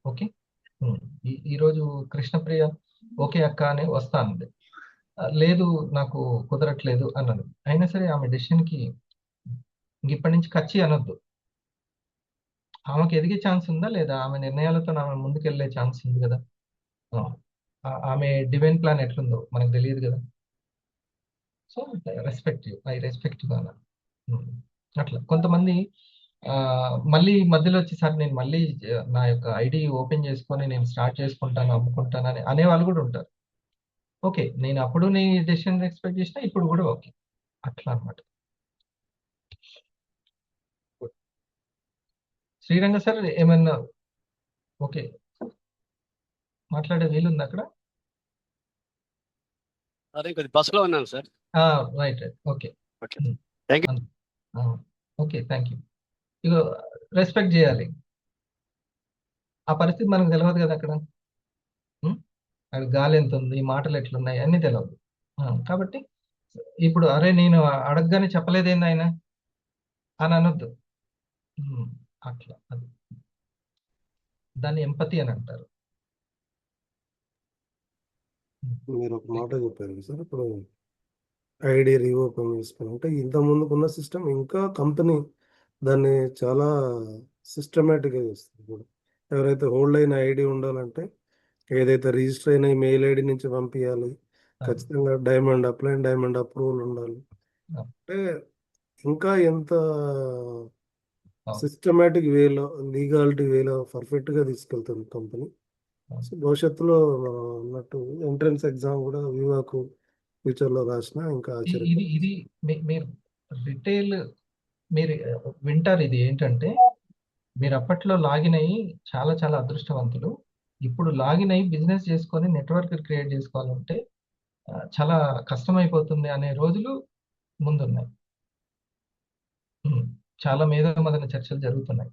ఓకే, ఈరోజు కృష్ణప్రియ ఓకే అక్క అని వస్తానంది, లేదు నాకు కుదరట్లేదు అన్నది. అయినా సరే ఆమె డెసిషన్ కి ఇప్పటి నుంచి ఖర్చు అనొద్దు. ఆమెకి ఎదిగే ఛాన్స్ ఉందా లేదా? ఆమె నిర్ణయాలతో ఆమె ముందుకెళ్లే ఛాన్స్ ఉంది కదా. ఆమె డివైన్ ప్లాన్ ఎట్లుందో మనకు తెలియదు కదా. సో ఐ రెస్పెక్ట్ యూ అట్లా కొంతమంది మళ్ళీ మధ్యలో వచ్చి సార్ నేను మళ్ళీ నా యొక్క ఐడి ఓపెన్ చేసుకొని నేను స్టార్ట్ చేసుకుంటాను అమ్ముకుంటాను అని అనేవాళ్ళు కూడా ఉంటారు. ఓకే, నేను అప్పుడు నీ డెసిషన్ ఎక్స్పెక్ట్ చేసిన, ఇప్పుడు కూడా ఓకే, అట్లా అనమాట. శ్రీరంగ సార్ ఏమన్నా ఓకే మాట్లాడే వీలుంది అక్కడ? అదే కొద్ది బస్సులో ఉన్నాను sir. Right right, okay okay, thank you. Okay, thank you. Ego respect చేయాలి, ఆ పరిస్థితి మనకు తెలియదు కదా అక్కడ. అక్కడ గాలి ఎంత ఉంది, మాటలు ఎట్లున్నాయి అన్నీ తెలియదు. కాబట్టి ఇప్పుడు అరే నేను అడగగానే చెప్పలేదేంది ఆయన అని అనొద్దు. అట్లా అది దాన్ని ఎంపతి అని అంటారు. మీరు ఒక మాట చెప్పారు సార్, ఇప్పుడు ఐడి రీఓపెన్ చేసుకుని అంటే ఇంత ముందుకున్న సిస్టమ్ ఇంకా కంపెనీ దాన్ని చాలా సిస్టమేటిక్గా చేస్తుంది ఇప్పుడు. ఎవరైతే హోల్డ్ అయిన ఐడి ఉండాలంటే ఏదైతే రిజిస్టర్ అయిన మెయిల్ ఐడి నుంచి పంపించాలి, ఖచ్చితంగా డైమండ్ అప్లైన్ డైమండ్ అప్రూవల్ ఉండాలి. అంటే ఇంకా ఎంత సిస్టమేటిక్ వేలో లీగాలిటీ వేలో పర్ఫెక్ట్గా తీసుకెళ్తుంది కంపెనీ. సో భవిష్యత్తులో అన్నట్టు ఎంట్రన్స్ ఎగ్జామ్ కూడా వివాకు ఫ్యూచర్లో రాసినా ఇంకా ఇది ఇది మీరు రిటైల్ మీరు వింటారు. ఇది ఏంటంటే మీరు అప్పట్లో లాగిన్ అయ్యి చాలా చాలా అదృష్టవంతులు. ఇప్పుడు లాగిన్ అయ్యి బిజినెస్ చేసుకొని నెట్వర్క్ క్రియేట్ చేసుకోవాలంటే చాలా కష్టమైపోతుంది అనే రోజులు ముందున్నాయి. చాలా మేధోమథన చర్చలు జరుగుతున్నాయి.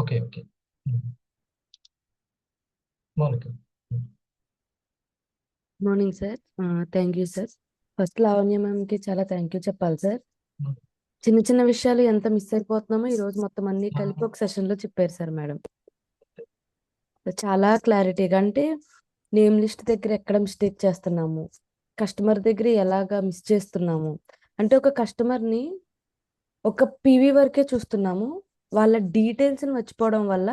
Okay okay, Mounika. Morning sir. Thank you sir. First Lavanya మ్యామ్కి చాలా థ్యాంక్ యూ చెప్పాలి సార్. చిన్న చిన్న విషయాలు ఎంత మిస్ అయిపోతున్నామో ఈ రోజు మొత్తం అన్ని కలిపి ఒక సెషన్లో చెప్పారు సార్ మేడం. చాలా క్లారిటీగా, అంటే నేమ్ లిస్ట్ దగ్గర ఎక్కడ మిస్టేక్ చేస్తున్నాము, కస్టమర్ దగ్గర ఎలాగా మిస్ చేస్తున్నాము, అంటే ఒక కస్టమర్ని ఒక పీవీ వరకే చూస్తున్నాము, వాళ్ళ డీటెయిల్స్ని మర్చిపోవడం వల్ల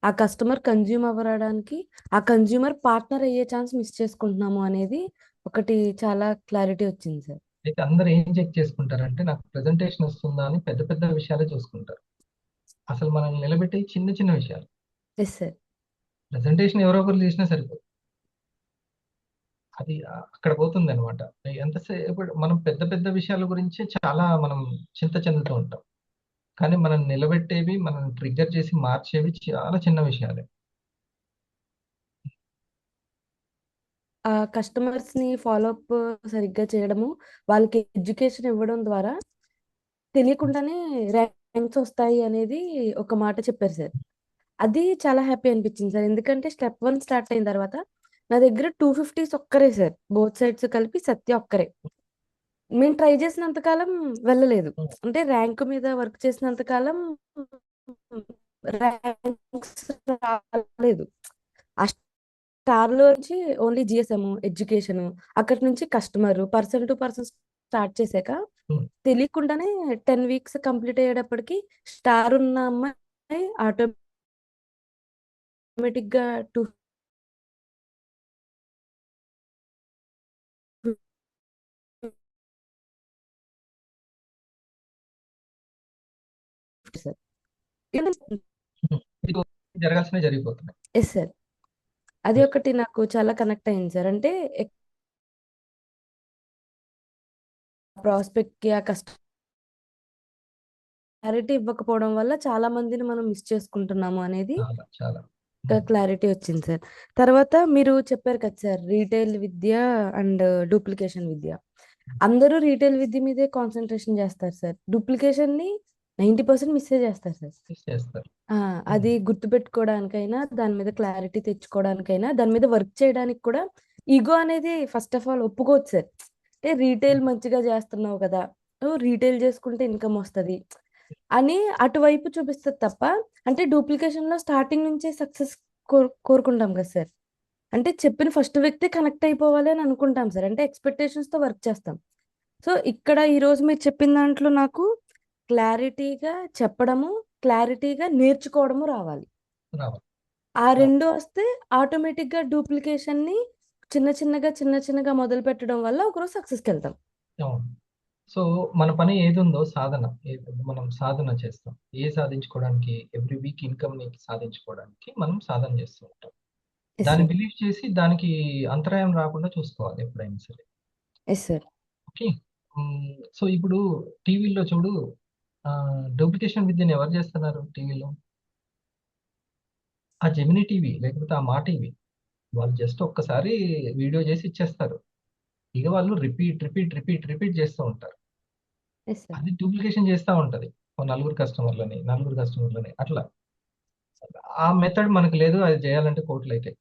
ఆ కస్టమర్ కన్జ్యూమ్ అవ్వడానికి, ఆ కన్జ్యూమర్ పార్ట్నర్ అయ్యే ఛాన్స్ మిస్ చేసుకుంటున్నాము అనేది ఒకటి చాలా క్లారిటీ వచ్చింది సార్. అయితే అందరు ఏం చెక్ చేసుకుంటారంటే నాకు ప్రెజెంటేషన్ వస్తుందా అని పెద్ద పెద్ద విషయాలే చూసుకుంటారు. అసలు మనల్ని నిలబెట్టే చిన్న చిన్న విషయాలు. Yes sir. ప్రెజెంటేషన్ ఎవరో ఒకరు చేసినా సరిపోదు, అది అక్కడ పోతుంది అనమాట. ఎంతసేపు మనం పెద్ద పెద్ద విషయాల గురించి చాలా మనం చింత చెందుతూ ఉంటాం, కానీ మనం నిలబెట్టేవి, మనం ట్రిగ్గర్ చేసి మార్చేవి చాలా చిన్న విషయాలే. ఆ కస్టమర్స్ని ఫాలోఅప్ సరిగ్గా చేయడము, వాళ్ళకి ఎడ్యుకేషన్ ఇవ్వడం ద్వారా తెలియకుండానే ర్యాంక్స్ వస్తాయి అనేది ఒక మాట చెప్పారు సార్. అది చాలా హ్యాపీ అనిపించింది సార్. ఎందుకంటే స్టెప్ 1 స్టార్ట్ అయిన తర్వాత నా దగ్గర 250s ఒక్కరే సార్, బోత్ సైడ్స్ కలిపి సత్య ఒక్కరే. మేము ట్రై చేసినంత కాలం వెళ్ళలేదు, అంటే ర్యాంక్ మీద వర్క్ చేసినంత కాలం ర్యాంక్స్ రాలేదు. ఆ స్టార్లో నుంచి ఓన్లీ జిఎస్ఎం, ఎడ్యుకేషన్, అక్కడి నుంచి customer, person to person start చేశాక తెలియకుండానే 10 weeks కంప్లీట్ అయ్యేటప్పటికి స్టార్ ఉన్న అమ్మాయి ఆటోమేటిక్గా 2 సార్. జరగాల్సిన జరిగిపోతున్నాయి. Yes sir. అది ఒకటి నాకు చాలా కనెక్ట్ అయింది సార్. అంటే ప్రాస్పెక్ట్ కి ఆ క్లారిటీ ఇవ్వకపోవడం వల్ల చాలా మందిని మనం మిస్ చేసుకుంటున్నాము అనేది చాలా క్లారిటీ వచ్చింది సార్. తర్వాత మీరు చెప్పారు కదా సార్, రీటైల్ విద్య అండ్ డూప్లికేషన్ విద్య. అందరూ రీటైల్ విద్య మీదే కాన్సన్ట్రేషన్ చేస్తారు సార్, డూప్లికేషన్ ని 90% మిస్సే చేస్తారు సార్. అది గుర్తుపెట్టుకోవడానికైనా, దాని మీద క్లారిటీ తెచ్చుకోవడానికైనా, దాని మీద వర్క్ చేయడానికి కూడా ఈగో అనేది ఫస్ట్ ఆఫ్ ఆల్ ఒప్పుకోవచ్చు సార్. అంటే రీటైల్ మంచిగా చేస్తున్నావు కదా, రీటైల్ చేసుకుంటే ఇన్కమ్ వస్తుంది అని అటువైపు చూపిస్తుంది తప్ప, అంటే డూప్లికేషన్ లో స్టార్టింగ్ నుంచే సక్సెస్ కోరుకుంటాం కదా సార్. అంటే చెప్పిన ఫస్ట్ వ్యక్తి కనెక్ట్ అయిపోవాలి అని అనుకుంటాం సార్, అంటే ఎక్స్పెక్టేషన్స్ తో వర్క్ చేస్తాం. సో ఇక్కడ ఈ రోజు మీరు చెప్పిన దాంట్లో నాకు క్లారిటీగా చెప్పడము, క్లారిటీగా నేర్చుకోవడము రావాలి. ఆ రెండు వస్తే ఆటోమేటిక్ గా డూప్లికేషన్ ని చిన్న చిన్నగా మొదలు పెట్టడం వల్ల ఒకరోజు సక్సెస్కి వెళ్తాం. సో మన పని ఏది ఉందో సాధన మనం సాధన చేస్తాం. సాధించుకోవడానికి ఎవ్రీ వీక్ ఇన్కమ్ ని సాధించుకోవడానికి మనం సాధన చేస్తూ ఉంటాం. ఎస్ దాన్ని సార్. బిలీవ్ చేసి దానికి అంతరాయం రాకుండా చూసుకోవాలి ఎప్పుడైనా సరే. Yes sir. ఓకే. సో ఇప్పుడు టీవీలో చూడు, డూప్లికేషన్ విద్యను ఎవరు చేస్తున్నారు టీవీలో? ఆ జెమినీ టీవీ లేకపోతే ఆ మా టీవీ వాళ్ళు జస్ట్ ఒక్కసారి వీడియో చేసి ఇచ్చేస్తారు. ఇక వాళ్ళు రిపీట్ చేస్తూ ఉంటారు. Yes sir. అది డూప్లికేషన్ చేస్తూ ఉంటది. ఓ నలుగురు కస్టమర్లని అట్లా. ఆ మెథడ్ మనకు లేదు. అది చేయాలంటే కోట్లు అవుతాయి.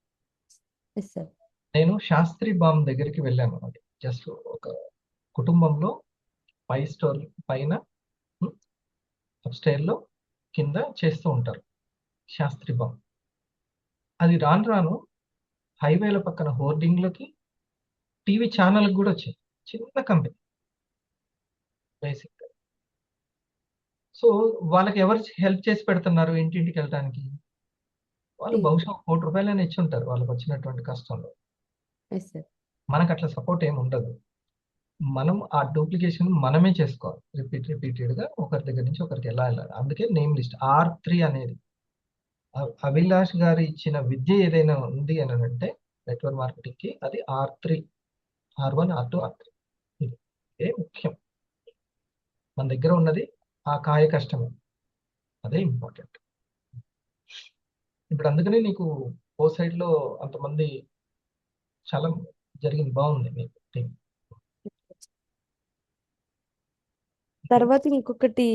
Yes sir. నేను శాస్త్రి బామ్ దగ్గరికి వెళ్ళాను. అది జస్ట్ ఒక కుటుంబంలో 5 స్టోర్ పైన అప్స్టైర్ లో కింద చేస్తూ ఉంటారు శాస్త్రి బామ్. అది రాను రాను హైవేల పక్కన హోర్డింగ్లకి టీవీ ఛానల్ కూడా వచ్చింది. చిన్న కంపెనీ బేసిక్. సో వాళ్ళకి ఎవరు హెల్ప్ చేసి పెడుతున్నారు ఇంటింటికి వెళ్ళడానికి? వాళ్ళు టీవీ. బహుశా 1 కోటి రూపాయలని ఇచ్చి ఉంటారు వాళ్ళకి వచ్చినటువంటి కష్టంలో. Yes sir. మనకు అట్లా సపోర్ట్ ఏమి ఉండదు. మనం ఆ డూప్లికేషన్ మనమే చేసుకోవాలి. రిపీటెడ్ గా ఒకరి దగ్గర నుంచి ఒకరికి ఎలా వెళ్ళాలి. అందుకే నేమ్ లిస్ట్ R3 అనేది. అభిలాష్ గారు ఇచ్చిన విద్య ఏదైనా ఉంది అని అంటే నెట్వర్క్ మార్కెటింగ్ కి అది R3, R1, R2, R3. ఇదే ముఖ్యం. మన దగ్గర ఉన్నది ఆ కాయ కష్టమే. అదే ఇంపార్టెంట్. ఇప్పుడు అందుకనే నీకు ఓ సైడ్ లో అంతమంది చాలా జరిగింది. బాగుంది మీకు టీం. తర్వాత ఇంకొకటి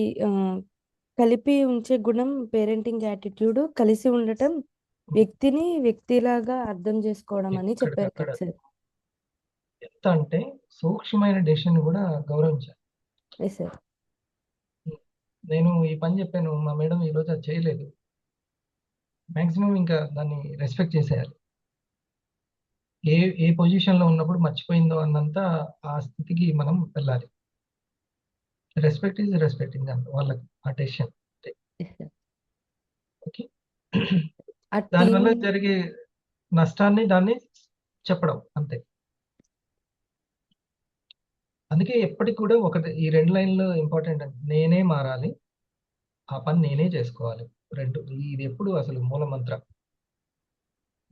కలిపి ఉంచే గుణం పేరెంటింగ్ యాటిట్యూడ్, కలిసి ఉండటం, వ్యక్తిని వ్యక్తిలాగా అర్థం చేసుకోవడం అని చెప్పారు ఎక్కడికక్కడ కదా సార్. ఎంత అంటే సూక్ష్మమైన డెసిషన్ కూడా గౌరవించాలి. Yes sir. నేను ఈ పని చెప్పాను, మా మేడం ఈ రోజు అది చేయలేదు. మాక్సిమం ఇంకా దాన్ని రెస్పెక్ట్ చేసేయాలి. ఏ పొజిషన్ లో ఉన్నప్పుడు మర్చిపోయిందో అన్నంత ఆ స్థితికి మనం వెళ్ళాలి. రెస్పెక్ట్ ఈజ్ రెస్పెక్టింగ్ అంట వాళ్ళకి ఆ డెసిషన్. Yes sir. ఓకే. ఆ దానివల్ల టీం జరిగే నష్టాన్ని దాన్ని చెప్పడం అంతే. అందుకే ఎప్పటికి కూడా ఒకటి ఈ 2 లైన్లు ఇంపార్టెంట్ అంటే నేనే మారాలి, ఆ పని నేనే చేసుకోవాలి. 2 ఇది ఎప్పుడు అసలు మూల మంత్ర.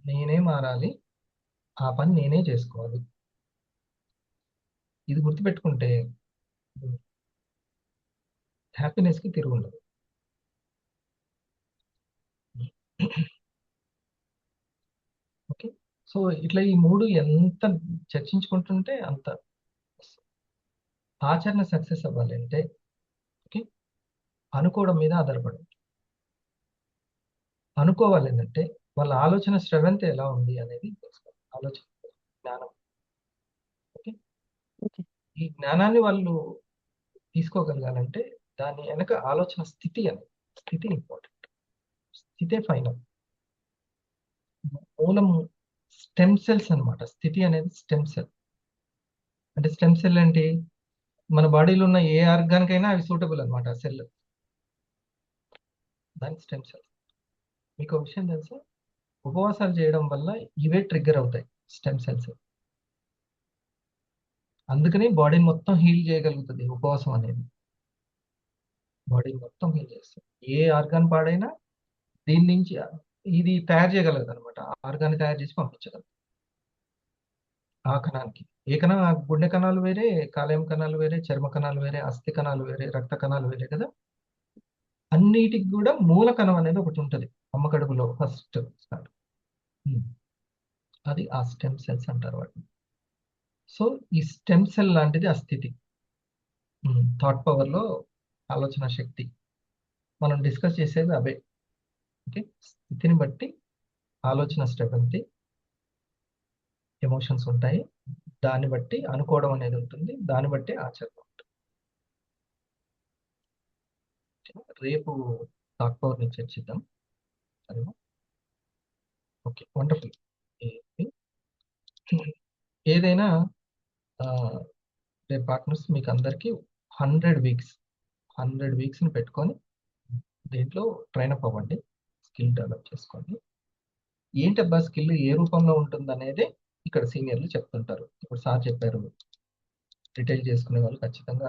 నేనే మారాలి, ఆ పని నేనే చేసుకోవాలి. ఇది గుర్తుపెట్టుకుంటే హ్యాపీనెస్ కి తిరుగు ఉండదు. ఓకే. సో ఇట్లా ఈ 3 ఎంత చర్చించుకుంటుంటే అంత ఆచరణ సక్సెస్ అవ్వాలి అంటే ఓకే అనుకోవడం మీద ఆధారపడి అనుకోవాలి. ఏంటంటే వాళ్ళ ఆలోచన స్ట్రెంత్ ఎలా ఉంది అనేది తెలుసుకోవాలి. ఆలోచన జ్ఞానం. ఓకే. ఓకే. ఈ జ్ఞానాన్ని వాళ్ళు తీసుకోగలగాలంటే దాని వెనక ఆలోచన స్థితి ఇంపార్టెంట్. స్థితే ఫైనల్. మూలం స్టెమ్ సెల్స్ అన్నమాట. స్థితి అనేది స్టెమ్ సెల్. అంటే స్టెమ్ సెల్ ఏంటి? మన బాడీలో ఉన్న ఏ ఆర్గాన్ కైనా అవి సూటబుల్ అనమాట సెల్. దాని స్టెమ్ సెల్. మీకు ఒక విషయం తెలుసా? ఉపవాసాలు చేయడం వల్ల ఇవే ట్రిగ్గర్ అవుతాయి స్టెమ్ సెల్స్. అందుకని బాడీని మొత్తం హీల్ చేయగలుగుతుంది ఉపవాసం అనేది. బాడీని మొత్తం హీల్ చేస్తుంది. ఏ ఆర్గాన్ పాడైనా దీని నుంచి ఇది తయారు చేయగలదు అనమాట. ఆర్గాన్ తయారు చేసి పంపించగలదు ఆ కణానికి. ఏ కణం? ఆ గుండె కణాలు వేరే, కాలేయం కణాలు వేరే, చర్మ కణాలు వేరే, అస్థి కణాలు వేరే, రక్త కణాలు వేరే కదా. అన్నిటికి కూడా మూల కణం అనేది ఒకటి ఉంటుంది అమ్మ కడుపులో ఫస్ట్ స్టార్ట్. అది ఆ స్టెమ్ సెల్స్ అంటారు వాటిని. సో ఈ స్టెమ్ సెల్ లాంటిది ఆ స్థితి. థాట్ పవర్ లో ఆలోచన శక్తి మనం డిస్కస్ చేసేది అవే. ఓకే. స్థితిని బట్టి ఆలోచన స్ట్రెంత్, ఎమోషన్స్ ఉంటాయి. దాన్ని బట్టి అనుకోవడం అనేది ఉంటుంది. దాన్ని బట్టి ఆచరణ ఉంటుంది. రేపు థాట్ పవర్ ని చర్చిద్దాం. సరేనా? Okay, wonderful. ఏదైనా రేపు పార్ట్నర్స్ మీకు అందరికీ 100 వీక్స్ ని పెట్టుకొని దీంట్లో ట్రైన్ అప్ అవ్వండి. స్కిల్ డెవలప్ చేసుకోండి. ఏంటబ్బా స్కిల్ ఏ రూపంలో ఉంటుంది అనేది ఇక్కడ సీనియర్లు చెప్తుంటారు. ఇప్పుడు సార్ చెప్పారు, రిటైల్ చేసుకునే వాళ్ళు ఖచ్చితంగా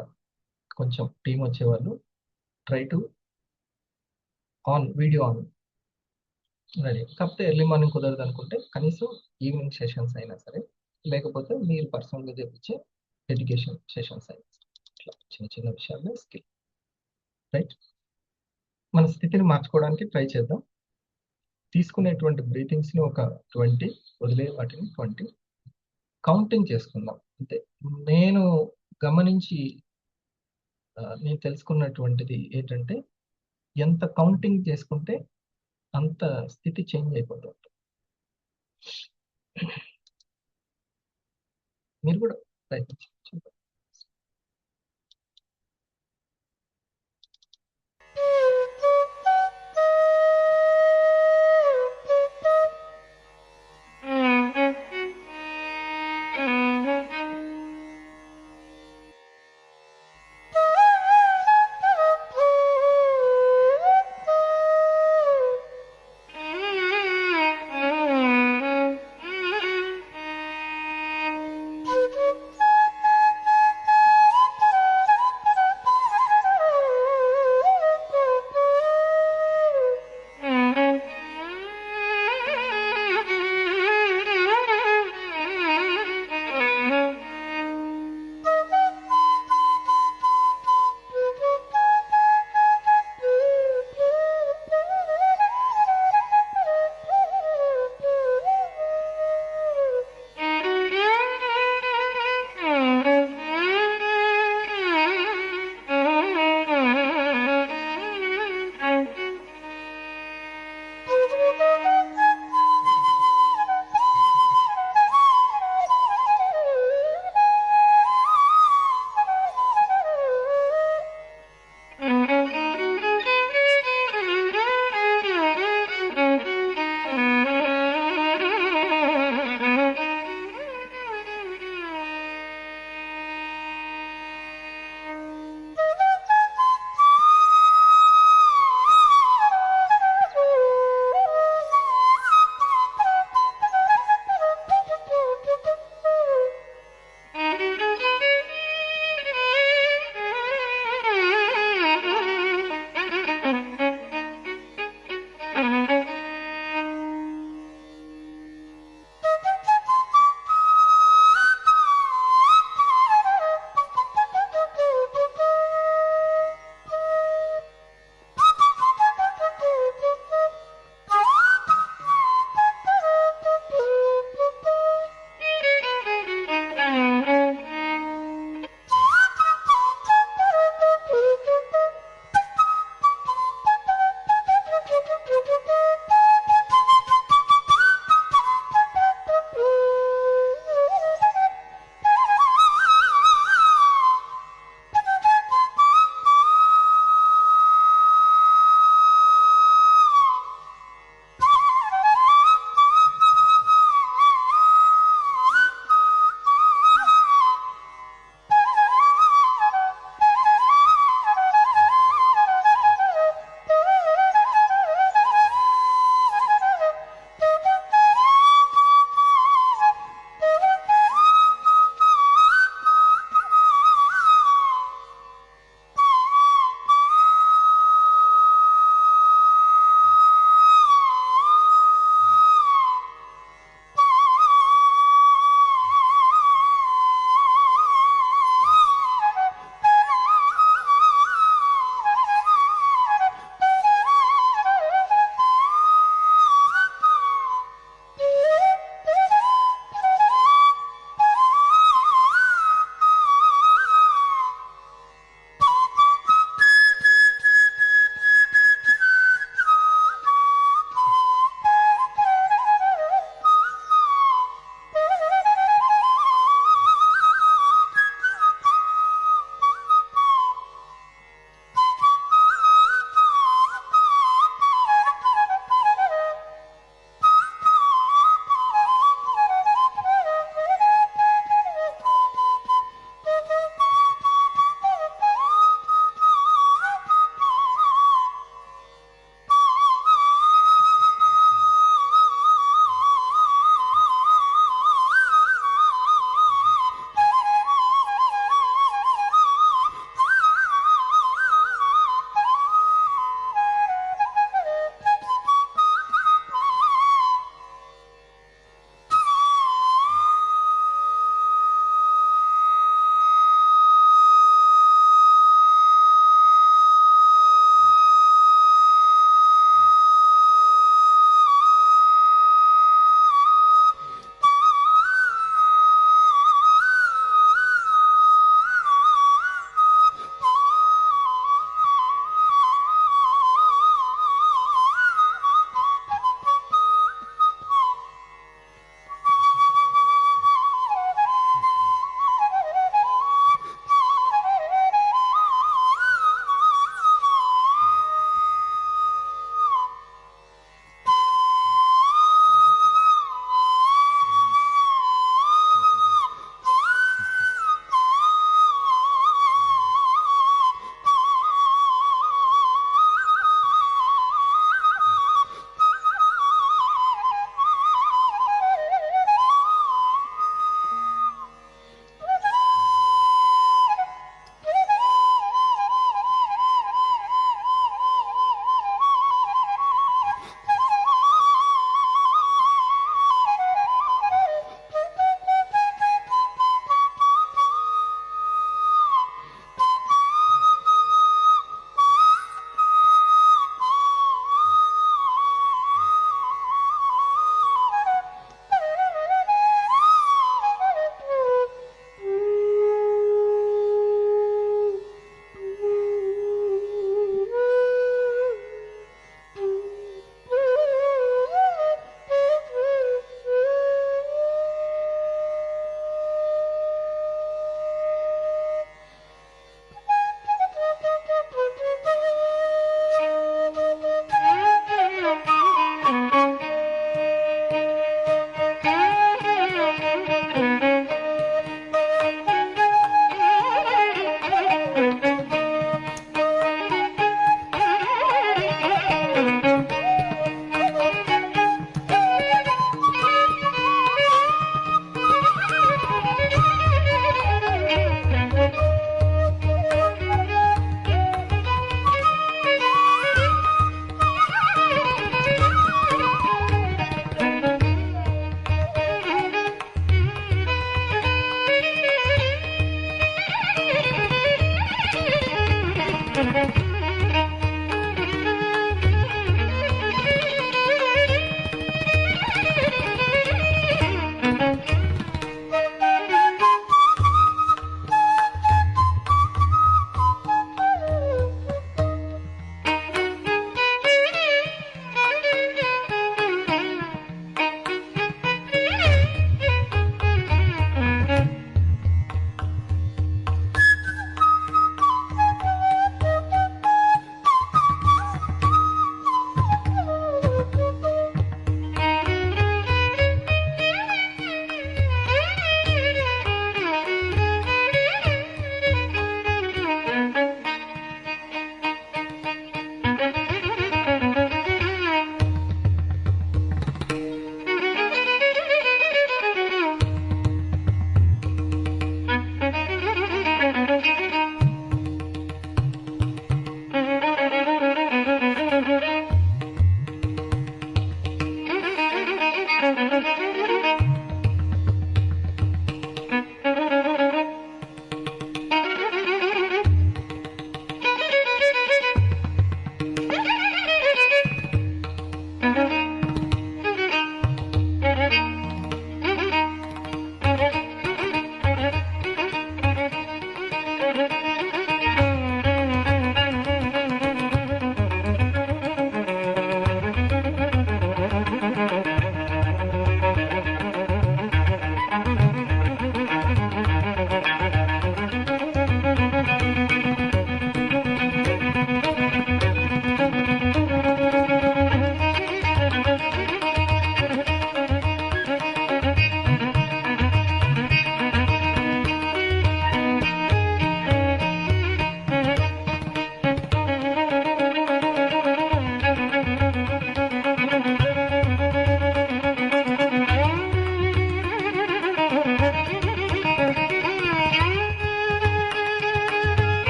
కొంచెం టీం వచ్చేవాళ్ళు try to video on ready. కాకపోతే ఎర్లీ మార్నింగ్ కుదరదు అనుకుంటే కనీసం ఈవినింగ్ సెషన్స్ అయినా సరే, లేకపోతే మీరు పర్సనల్గా చేపించే ఎడ్యుకేషన్ సెషన్స్ అయినా సరే, ఇట్లా చిన్న చిన్న విషయాల్లో స్కిల్. రైట్, మన స్థితిని మార్చుకోవడానికి ట్రై చేద్దాం. తీసుకునేటువంటి బ్రీతింగ్స్ని ఒక 20, వదిలే వాటిని 20 కౌంటింగ్ చేసుకుందాం అంతే. నేను గమనించి నేను తెలుసుకున్నటువంటిది ఏంటంటే, ఎంత కౌంటింగ్ చేసుకుంటే అంత స్థితి చేంజ్ అయిపోతుంది. మీరు కూడా ప్రయత్నించండి.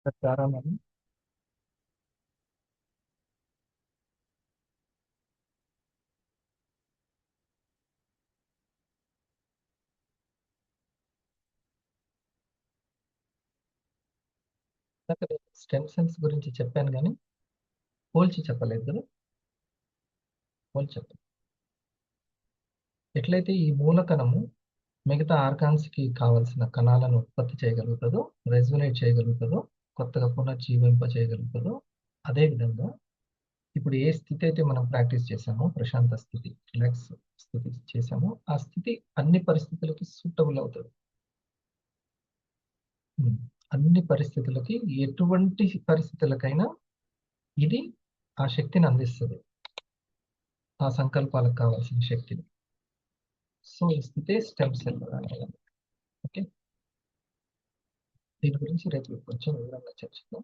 ప్రారంభం స్టెమ్ సెల్స్ గురించి చెప్పాను కానీ పోల్చి చెప్పలేదు కదా, పోల్చి చెప్పాను. ఎట్లయితే ఈ మూలకణము మిగతా ఆర్గాన్స్కి కావాల్సిన కణాలను ఉత్పత్తి చేయగలుగుతుందో, రెజ్యునేట్ చేయగలుగుతుందో, కొత్తగా పునర్జీవింప చేయగలుగుతుందో, అదేవిధంగా ఇప్పుడు ఏ స్థితి అయితే మనం ప్రాక్టీస్ చేసామో, ప్రశాంత స్థితి, రిలాక్స్ స్థితి చేసామో, ఆ స్థితి అన్ని పరిస్థితులకి సూటబుల్ అవుతుంది. అన్ని పరిస్థితులకి, ఎటువంటి పరిస్థితులకైనా ఇది ఆ శక్తిని అందిస్తుంది, ఆ సంకల్పాలకు కావాల్సిన శక్తిని. సో ఈ స్థితే స్టెమ్ సెల్. ఓకే, దీని గురించి రేపు కొంచెం వివరంగా చర్చిద్దాం.